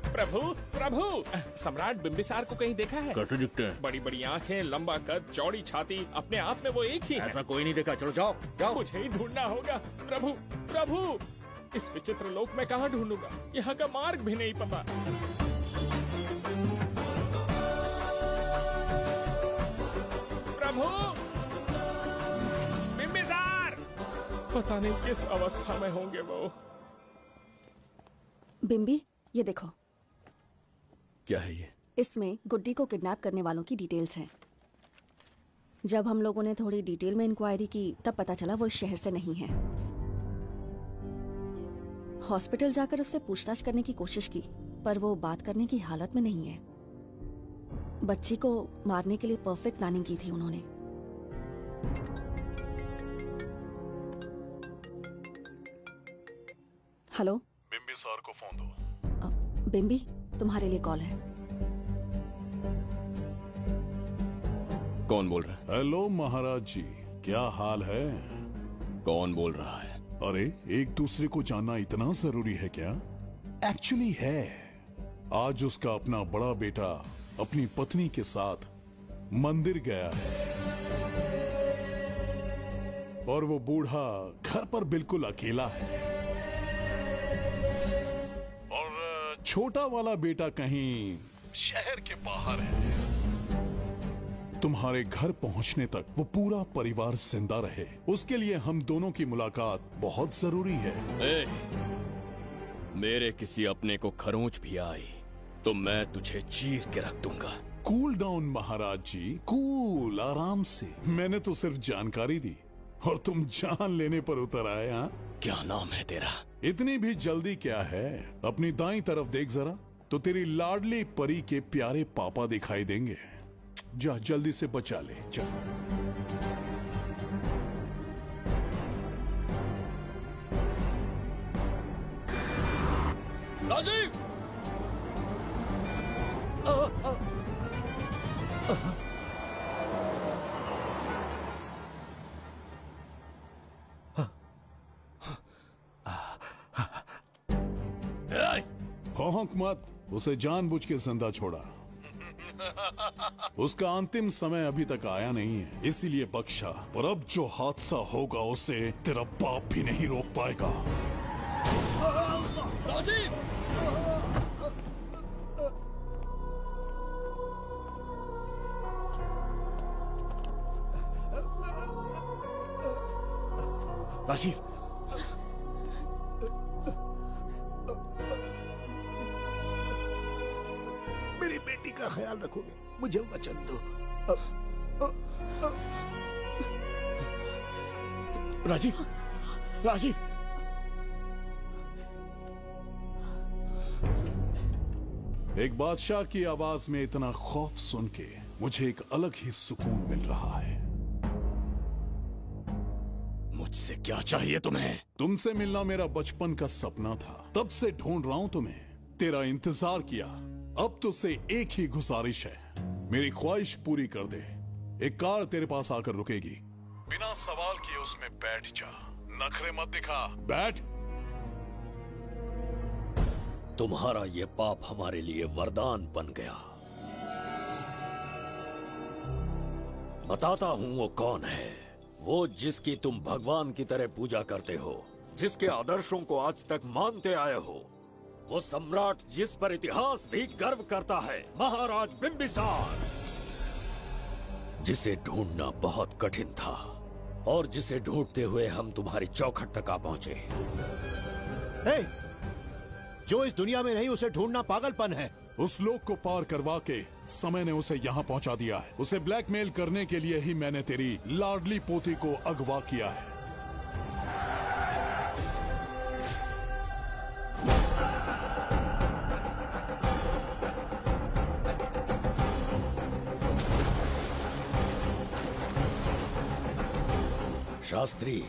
प्रभु, प्रभु, सम्राट बिंबिसार को कहीं देखा है? कैसे दिखते हैं? बड़ी बड़ी आंखें, लंबा कद, चौड़ी छाती, अपने आप में वो एक ही है। ऐसा कोई नहीं देखा। चलो जाओ जाओ। मुझे ही ढूंढना होगा। प्रभु, प्रभु, इस विचित्र लोक में कहाँ ढूंढूंगा? यहाँ का मार्ग भी नहीं पता। प्रभु, बिंबिसार, पता नहीं किस अवस्था में होंगे वो। बिंबी, ये देखो। क्या है ये? इसमें गुड्डी को किडनैप करने वालों की डिटेल्स हैं। जब हम लोगों ने थोड़ी डिटेल में इंक्वायरी की तब पता चला वो इस शहर से नहीं है। हॉस्पिटल जाकर उससे पूछताछ करने की कोशिश की पर वो बात करने की हालत में नहीं है। बच्ची को मारने के लिए परफेक्ट प्लानिंग की थी उन्होंने। हेलो, बिम्बिसार को फोन दो। बिम्बी, तुम्हारे लिए कॉल है। कौन बोल रहा है? हेलो महाराज जी, क्या हाल है? कौन बोल रहा है? अरे, एक दूसरे को जानना इतना जरूरी है क्या? एक्चुअली है। आज उसका अपना बड़ा बेटा अपनी पत्नी के साथ मंदिर गया है और वो बूढ़ा घर पर बिल्कुल अकेला है और छोटा वाला बेटा कहीं शहर के बाहर है। तुम्हारे घर पहुंचने तक वो पूरा परिवार जिंदा रहे, उसके लिए हम दोनों की मुलाकात बहुत जरूरी है। मेरे किसी अपने को खरोंच भी आई तो मैं तुझे चीर के रख दूंगा। कूल डाउन महाराज जी, कूल, आराम से। मैंने तो सिर्फ जानकारी दी और तुम जान लेने पर उतर आए। हाँ, क्या नाम है तेरा? इतनी भी जल्दी क्या है? अपनी दाईं तरफ देख जरा तो तेरी लाडली परी के प्यारे पापा दिखाई देंगे। जा, जल्दी से बचा ले, जा। राजीव! भौंक मत, उसे जानबूझ के जिंदा छोड़ा। उसका अंतिम समय अभी तक आया नहीं है, इसीलिए बख्शा। पर अब जो हादसा होगा उसे तेरा बाप भी नहीं रोक पाएगा। राजीव! राजीव, मेरी बेटी का ख्याल रखोगे? मुझे वचन दो। राजीव, राजीव! एक बादशाह की आवाज में इतना खौफ सुन के मुझे एक अलग ही सुकून मिल रहा है। मुझसे क्या चाहिए तुम्हें? तुमसे मिलना मेरा बचपन का सपना था, तब से ढूंढ रहा हूं तुम्हें, तेरा इंतजार किया। अब तुझसे एक ही गुजारिश है, मेरी ख्वाहिश पूरी कर दे। एक कार तेरे पास आकर रुकेगी, बिना सवाल किए उसमें बैठ जा। नखरे मत दिखा, बैठ। तुम्हारा ये पाप हमारे लिए वरदान बन गया। बताता हूं वो कौन है। वो जिसकी तुम भगवान की तरह पूजा करते हो, जिसके आदर्शों को आज तक मानते आए हो, वो सम्राट जिस पर इतिहास भी गर्व करता है, महाराज बिम्बिसार, जिसे ढूंढना बहुत कठिन था और जिसे ढूंढते हुए हम तुम्हारी चौखट तक आ पहुंचे। जो इस दुनिया में नहीं उसे ढूंढना पागलपन है। उस लोक को पार करवा के समय ने उसे यहाँ पहुँचा दिया है। उसे ब्लैकमेल करने के लिए ही मैंने तेरी लाडली पोती को अगवा किया है। शास्त्री,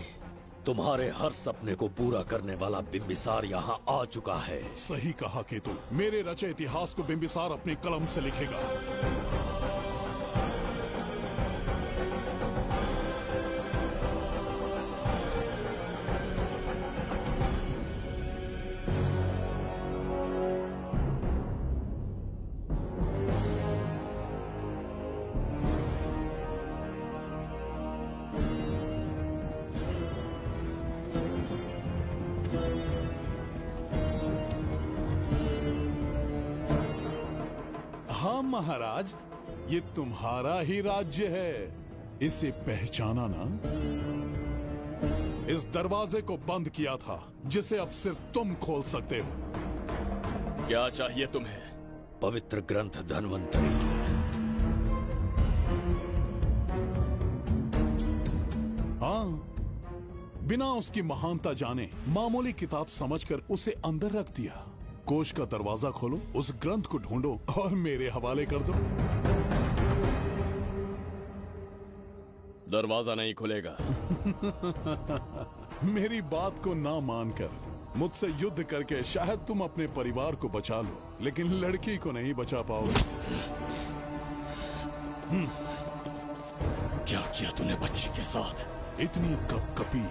तुम्हारे हर सपने को पूरा करने वाला बिम्बिसार यहाँ आ चुका है। सही कहा केतु, मेरे रचे इतिहास को बिम्बिसार अपनी कलम से लिखेगा। हाँ महाराज, ये तुम्हारा ही राज्य है, इसे पहचाना ना? इस दरवाजे को बंद किया था जिसे अब सिर्फ तुम खोल सकते हो। क्या चाहिए तुम्हें? पवित्र ग्रंथ धन्वंतरी। हाँ, बिना उसकी महानता जाने मामूली किताब समझकर उसे अंदर रख दिया। कोष का दरवाजा खोलो, उस ग्रंथ को ढूंढो और मेरे हवाले कर दो। दरवाजा नहीं खुलेगा। मेरी बात को ना मानकर मुझसे युद्ध करके शायद तुम अपने परिवार को बचा लो, लेकिन लड़की को नहीं बचा पाओगे। क्या किया तूने बच्ची के साथ? इतनी कपकपी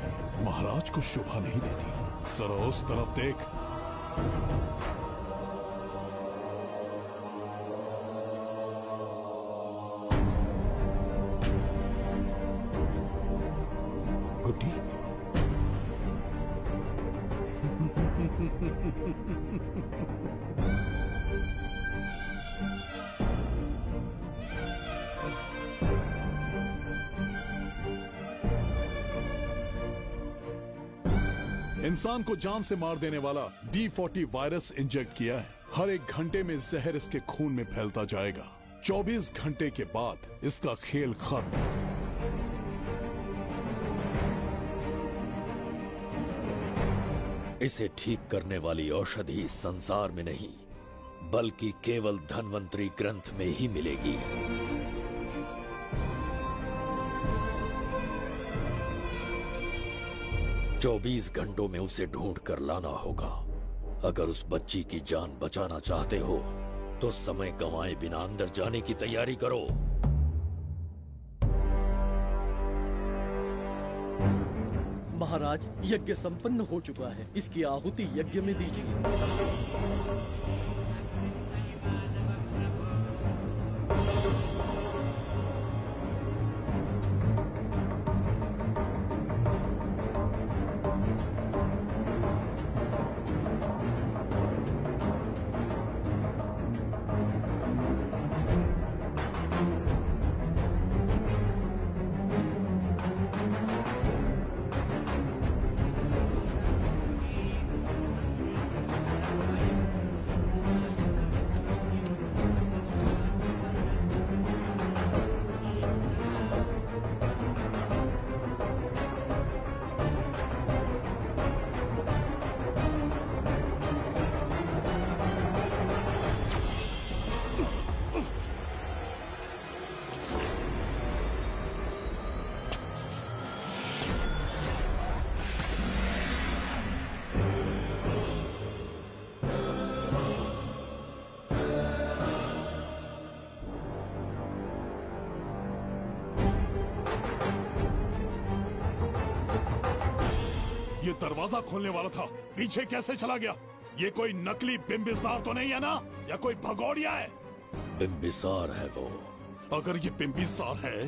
महाराज को शोभा नहीं देती। जरा उस तरफ देख। गुड्डी, इंसान को जान से मार देने वाला D40 वायरस इंजेक्ट किया है। हर एक घंटे में जहर इसके खून में फैलता जाएगा। 24 घंटे के बाद इसका खेल खत्म। इसे ठीक करने वाली औषधि इस संसार में नहीं, बल्कि केवल धन्वंतरी ग्रंथ में ही मिलेगी। चौबीस घंटों में उसे ढूंढ कर लाना होगा। अगर उस बच्ची की जान बचाना चाहते हो तो समय गंवाए बिना अंदर जाने की तैयारी करो। महाराज, यज्ञ संपन्न हो चुका है। इसकी आहुति यज्ञ में दीजिए। ये दरवाजा खोलने वाला था, पीछे कैसे चला गया? ये कोई नकली बिंबिसार तो नहीं है ना, या कोई भगोड़िया है? बिंबिसार है वो। अगर ये बिंबिसार है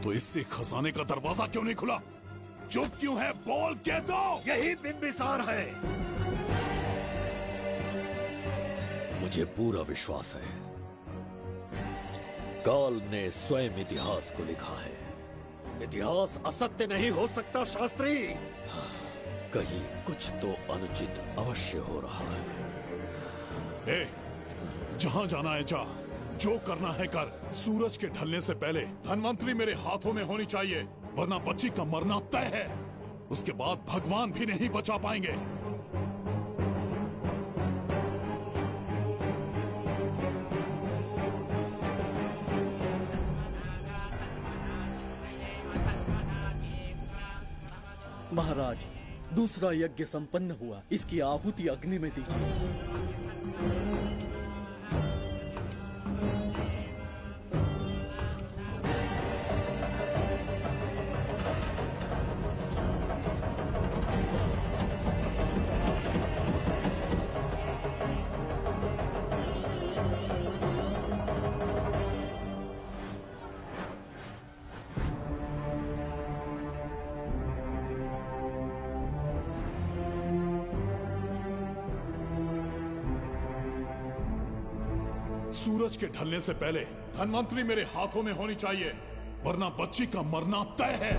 तो इससे खजाने का दरवाजा क्यों नहीं खुला? चुप क्यों है? बोल के दो। यही बिंबिसार है। मुझे पूरा विश्वास है, काल ने स्वयं इतिहास को लिखा है। इतिहास असत्य नहीं हो सकता शास्त्री। कहीं कुछ तो अनुचित अवश्य हो रहा है। जहां जाना है जा, जो करना है कर। सूरज के ढलने से पहले धन्वंतरी मेरे हाथों में होनी चाहिए, वरना बच्ची का मरना तय है। उसके बाद भगवान भी नहीं बचा पाएंगे। महाराज, दूसरा यज्ञ संपन्न हुआ। इसकी आहुति अग्नि में दीजिए। सूरज के ढलने से पहले धन्वंतरी मेरे हाथों में होनी चाहिए, वरना बच्ची का मरना तय है।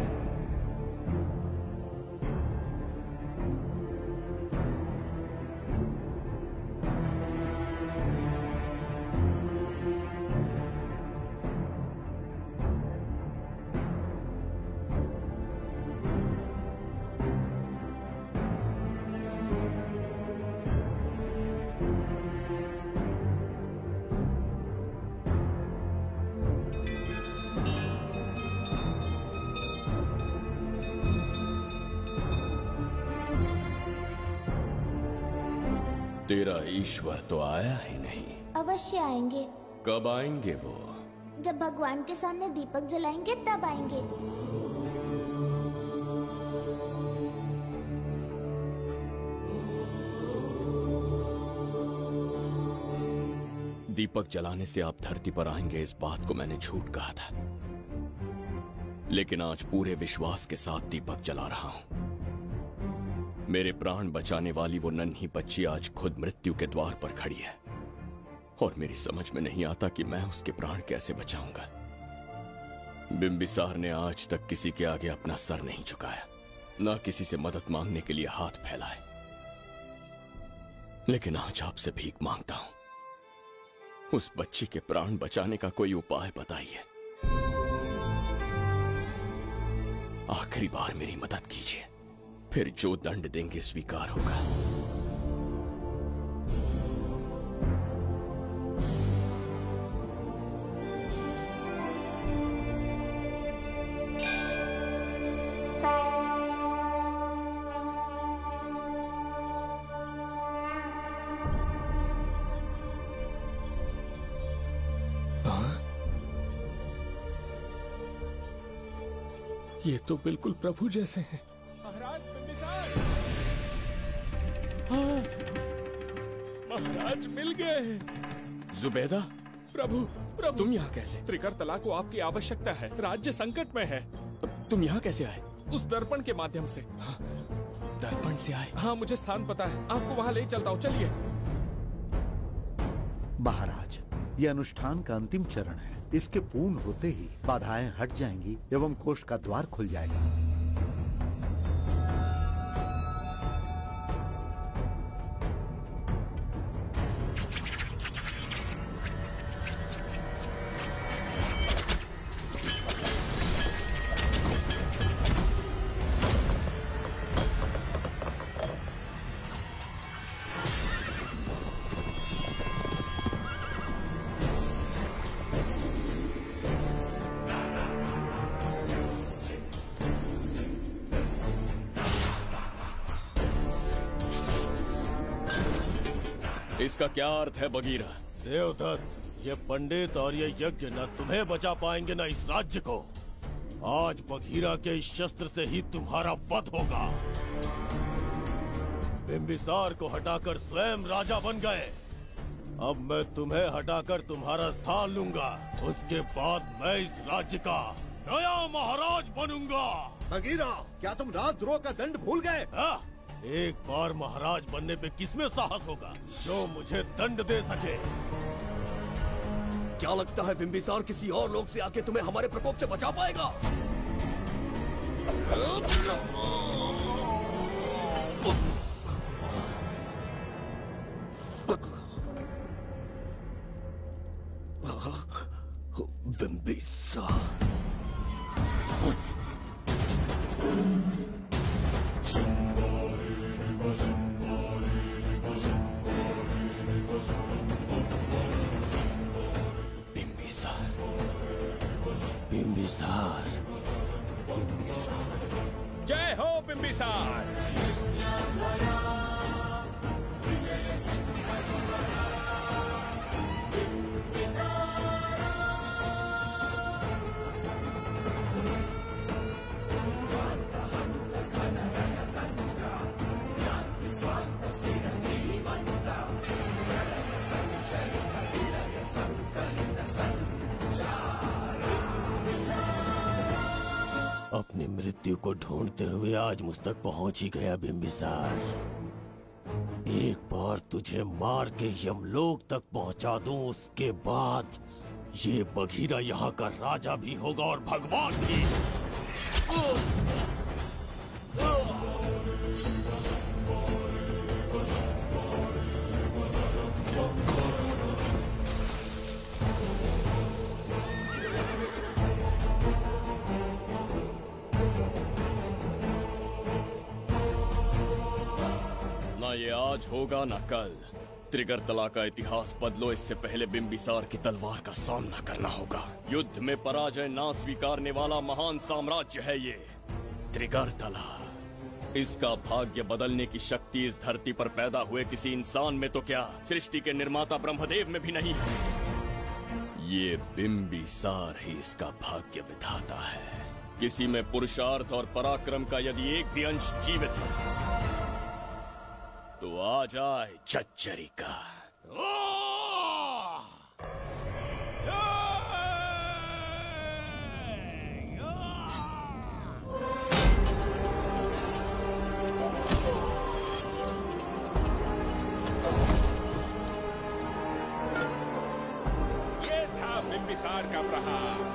तेरा ईश्वर तो आया ही नहीं। अवश्य आएंगे। कब आएंगे वो? जब भगवान के सामने दीपक जलाएंगे तब आएंगे। दीपक जलाने से आप धरती पर आएंगे, इस बात को मैंने झूठ कहा था, लेकिन आज पूरे विश्वास के साथ दीपक जला रहा हूं। मेरे प्राण बचाने वाली वो नन्ही बच्ची आज खुद मृत्यु के द्वार पर खड़ी है और मेरी समझ में नहीं आता कि मैं उसके प्राण कैसे बचाऊंगा। बिंबिसार ने आज तक किसी के आगे अपना सर नहीं झुकाया, ना किसी से मदद मांगने के लिए हाथ फैलाए, लेकिन आज आपसे भीख मांगता हूं। उस बच्ची के प्राण बचाने का कोई उपाय बताइए। आखिरी बार मेरी मदद कीजिए, फिर जो दंड देंगे स्वीकार होगा। ये तो बिल्कुल प्रभु जैसे हैं। महाराज बिंबिसार! हाँ, महाराज मिल गए। जुबैदा, प्रभु प्रभु, तुम यहाँ कैसे? त्रिकरतला को आपकी आवश्यकता है, राज्य संकट में है। तुम यहाँ कैसे आए? उस दर्पण के माध्यम से। हाँ, दर्पण से आए? हाँ, मुझे स्थान पता है, आपको वहाँ ले चलता हूँ, चलिए। महाराज, ये अनुष्ठान का अंतिम चरण है। इसके पूर्ण होते ही बाधाएं हट जाएंगी एवं कोष का द्वार खुल जाएगा। इसका क्या अर्थ है बगीरा? देवदत्त, ये पंडित और ये यज्ञ न तुम्हें बचा पाएंगे न इस राज्य को। आज बगीरा के इस शस्त्र से ही तुम्हारा वध होगा। बिंबिसार को हटाकर स्वयं राजा बन गए, अब मैं तुम्हें हटाकर तुम्हारा स्थान लूंगा। उसके बाद मैं इस राज्य का नया महाराज बनूंगा। बगीरा, क्या तुम राजद्रोह का दंड भूल गए? एक बार महाराज बनने पे किसमें साहस होगा जो मुझे दंड दे सके? क्या लगता है बिंबिसार किसी और लोग से आके तुम्हें हमारे प्रकोप से बचा पाएगा? बिंबिसार बिंबिसार, जय हो बिंबिसार। अपनी मृत्यु को ढूंढते हुए आज मुझ तक पहुंच ही गया बिंबिसार। एक बार तुझे मार के यमलोक तक पहुंचा दूं, उसके बाद ये बगीरा यहाँ का राजा भी होगा और भगवान भी। ये आज होगा ना कल। त्रिगर्तला का इतिहास बदलो, इससे पहले बिंबिसार की तलवार का सामना करना होगा। युद्ध में पराजय ना स्वीकारने वाला महान साम्राज्य है ये त्रिगर्तला। इसका भाग्य बदलने की शक्ति इस धरती पर पैदा हुए किसी इंसान में तो क्या, सृष्टि के निर्माता ब्रह्मदेव में भी नहीं है। ये बिंबिसार ही इसका भाग्य विधाता है। किसी में पुरुषार्थ और पराक्रम का यदि एक भी अंश जीवित है तो आ जाए झज्जरी का। ये था बिंबिसार का प्रहार।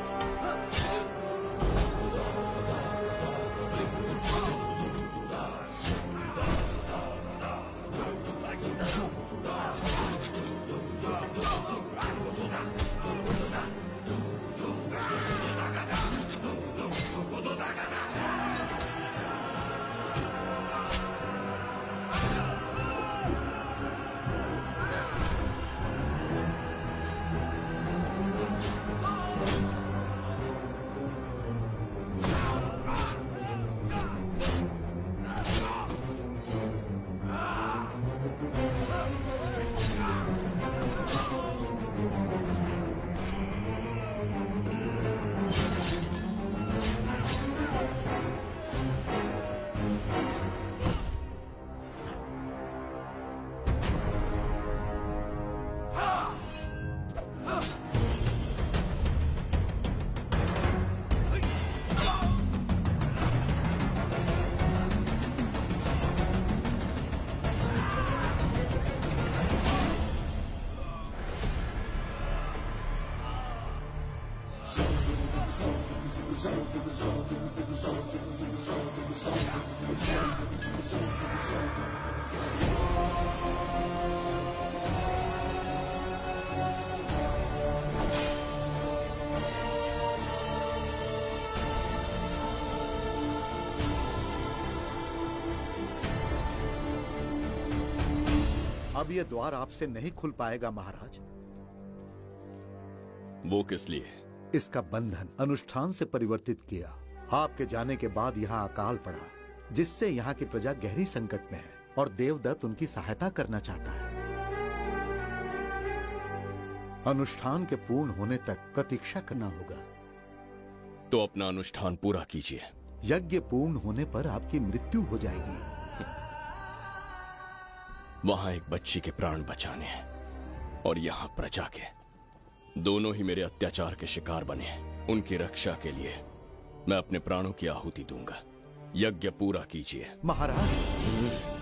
अब ये द्वार आपसे नहीं खुल पाएगा महाराज। वो किस लिए? इसका बंधन अनुष्ठान से परिवर्तित किया। आपके जाने के बाद यहाँ अकाल पड़ा, जिससे यहाँ की प्रजा गहरी संकट में है और देवदत्त उनकी सहायता करना चाहता है। अनुष्ठान के पूर्ण होने तक प्रतीक्षा करना होगा। तो अपना अनुष्ठान पूरा कीजिए। यज्ञ पूर्ण होने पर आपकी मृत्यु हो जाएगी। वहां एक बच्ची के प्राण बचाने हैं और यहाँ प्रजा के, दोनों ही मेरे अत्याचार के शिकार बने हैं। उनकी रक्षा के लिए मैं अपने प्राणों की आहुति दूंगा। यज्ञ पूरा कीजिए महाराज।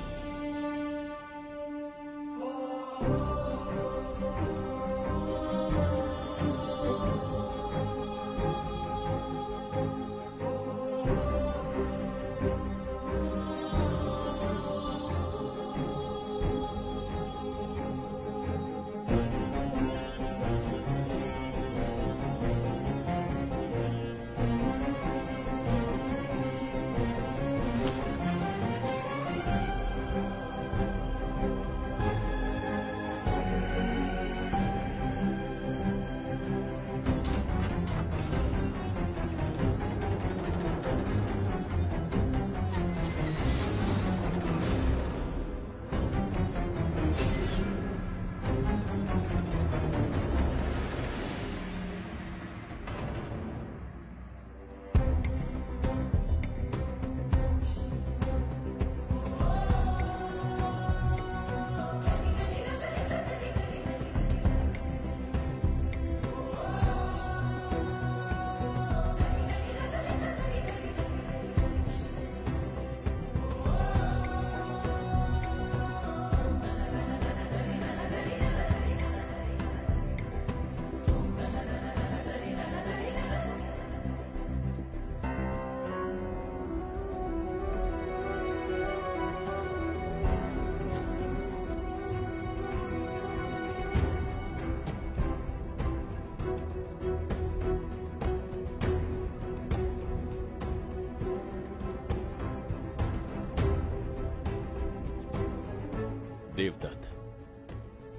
देवदत्त,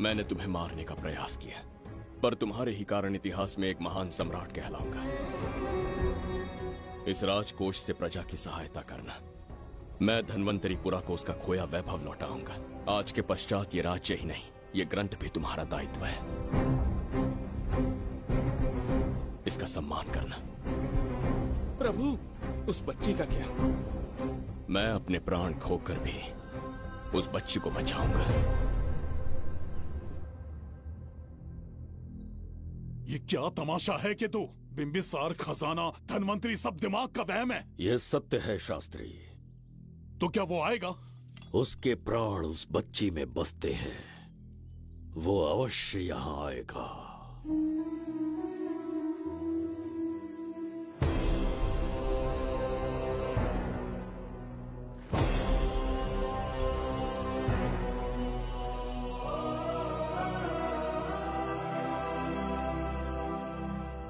मैंने तुम्हें मारने का प्रयास किया, पर तुम्हारे ही कारण इतिहास में एक महान सम्राट कहलाऊंगा। इस राजकोष से प्रजा की सहायता करना मैं धन्वंतरीपुरा को उसका खोया वैभव लौटाऊंगा। आज के पश्चात ये राज्य ही नहीं, ये ग्रंथ भी तुम्हारा दायित्व है। इसका सम्मान करना। प्रभु, उस बच्ची का क्या? मैं अपने प्राण खोकर भी उस बच्ची को बचाऊंगा। ये क्या तमाशा है कि तू बिंबिसार, खजाना, धनवंतरी सब दिमाग का वहम है? यह सत्य है शास्त्री। तो क्या वो आएगा? उसके प्राण उस बच्ची में बसते हैं, वो अवश्य यहाँ आएगा।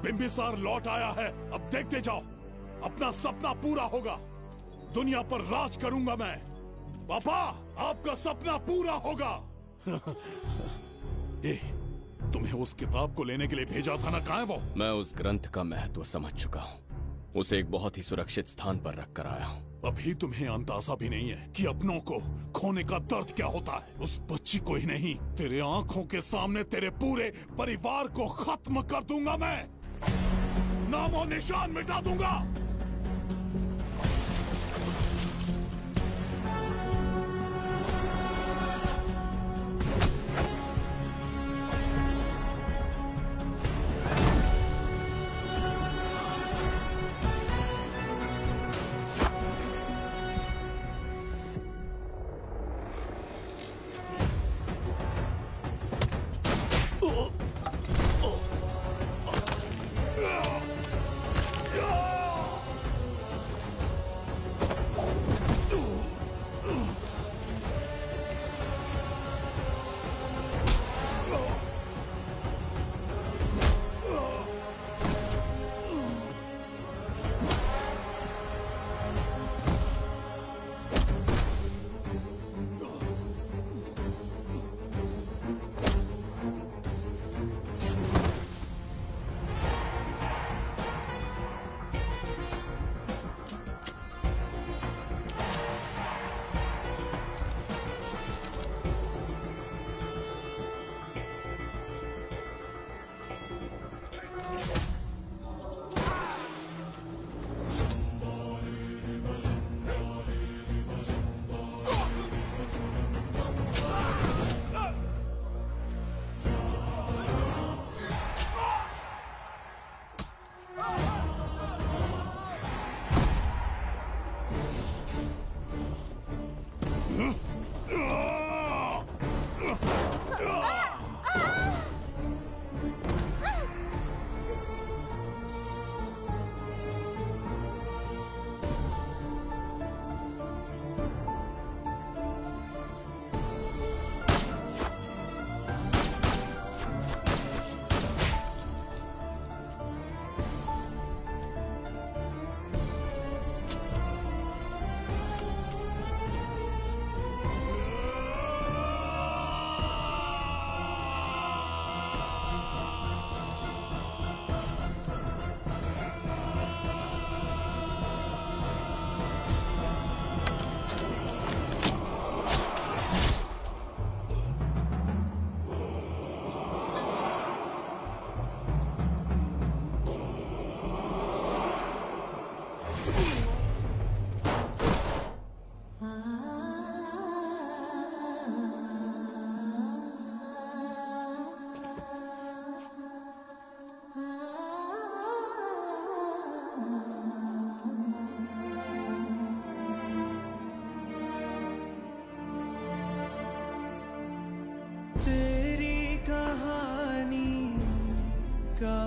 बिंबिसार लौट आया है, अब देखते जाओ, अपना सपना पूरा होगा। दुनिया पर राज करूंगा मैं। पापा, आपका सपना पूरा होगा। तुम्हें उस किताब को लेने के लिए भेजा था ना, कहाँ है वो? मैं उस ग्रंथ का महत्व समझ चुका हूँ। उसे एक बहुत ही सुरक्षित स्थान पर रख कर आया हूँ। अभी तुम्हें अंदाजा भी नहीं है कि अपनों को खोने का दर्द क्या होता है। उस बच्ची को ही नहीं, तेरे आंखों के सामने तेरे पूरे परिवार को खत्म कर दूंगा मैं। नामो निशान मिटा दूंगा।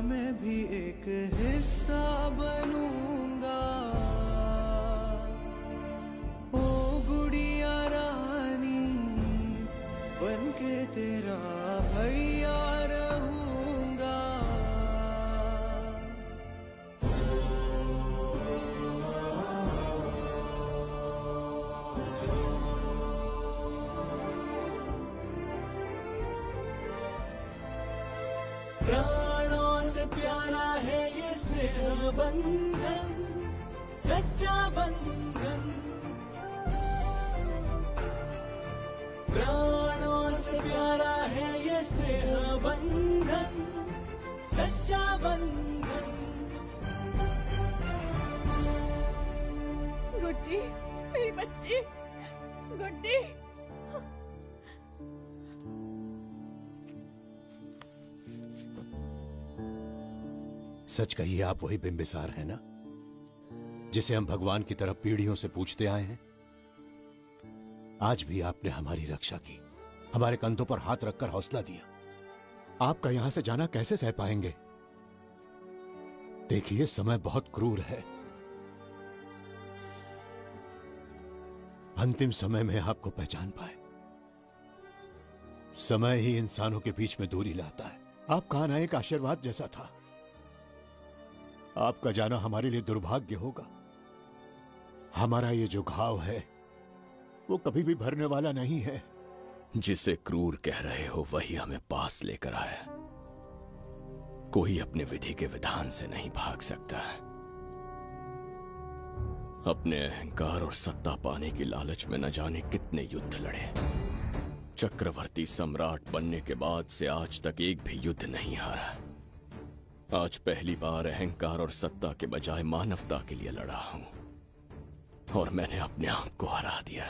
मैं भी एक हिस्सा बनूंगा। ओ गुड़िया रानी बनके तेरा भैया रहूंगा। प्राणों से प्यारा है ये स्नेह बंधन, सच्चा बंधन। प्राणों से प्यारा है ये स्नेह बंधन, सच्चा बंधन। गुड्डी, मेरी बच्ची, गुड्डी। सच कहिए, आप वही बिंबिसार हैं ना, जिसे हम भगवान की तरफ पीढ़ियों से पूछते आए हैं? आज भी आपने हमारी रक्षा की, हमारे कंधों पर हाथ रखकर हौसला दिया। आपका यहां से जाना कैसे सह पाएंगे? देखिए, समय बहुत क्रूर है। अंतिम समय में आपको पहचान पाए। समय ही इंसानों के बीच में दूरी लाता है। आपका आना एक आशीर्वाद जैसा था। आपका जाना हमारे लिए दुर्भाग्य होगा। हमारा ये जो घाव है वो कभी भी भरने वाला नहीं है। जिसे क्रूर कह रहे हो वही हमें पास लेकर आया। कोई अपने विधि के विधान से नहीं भाग सकता। अपने अहंकार और सत्ता पाने की लालच में न जाने कितने युद्ध लड़े। चक्रवर्ती सम्राट बनने के बाद से आज तक एक भी युद्ध नहीं हारा। आज पहली बार अहंकार और सत्ता के बजाय मानवता के लिए लड़ा हूं, और मैंने अपने आप को हरा दिया।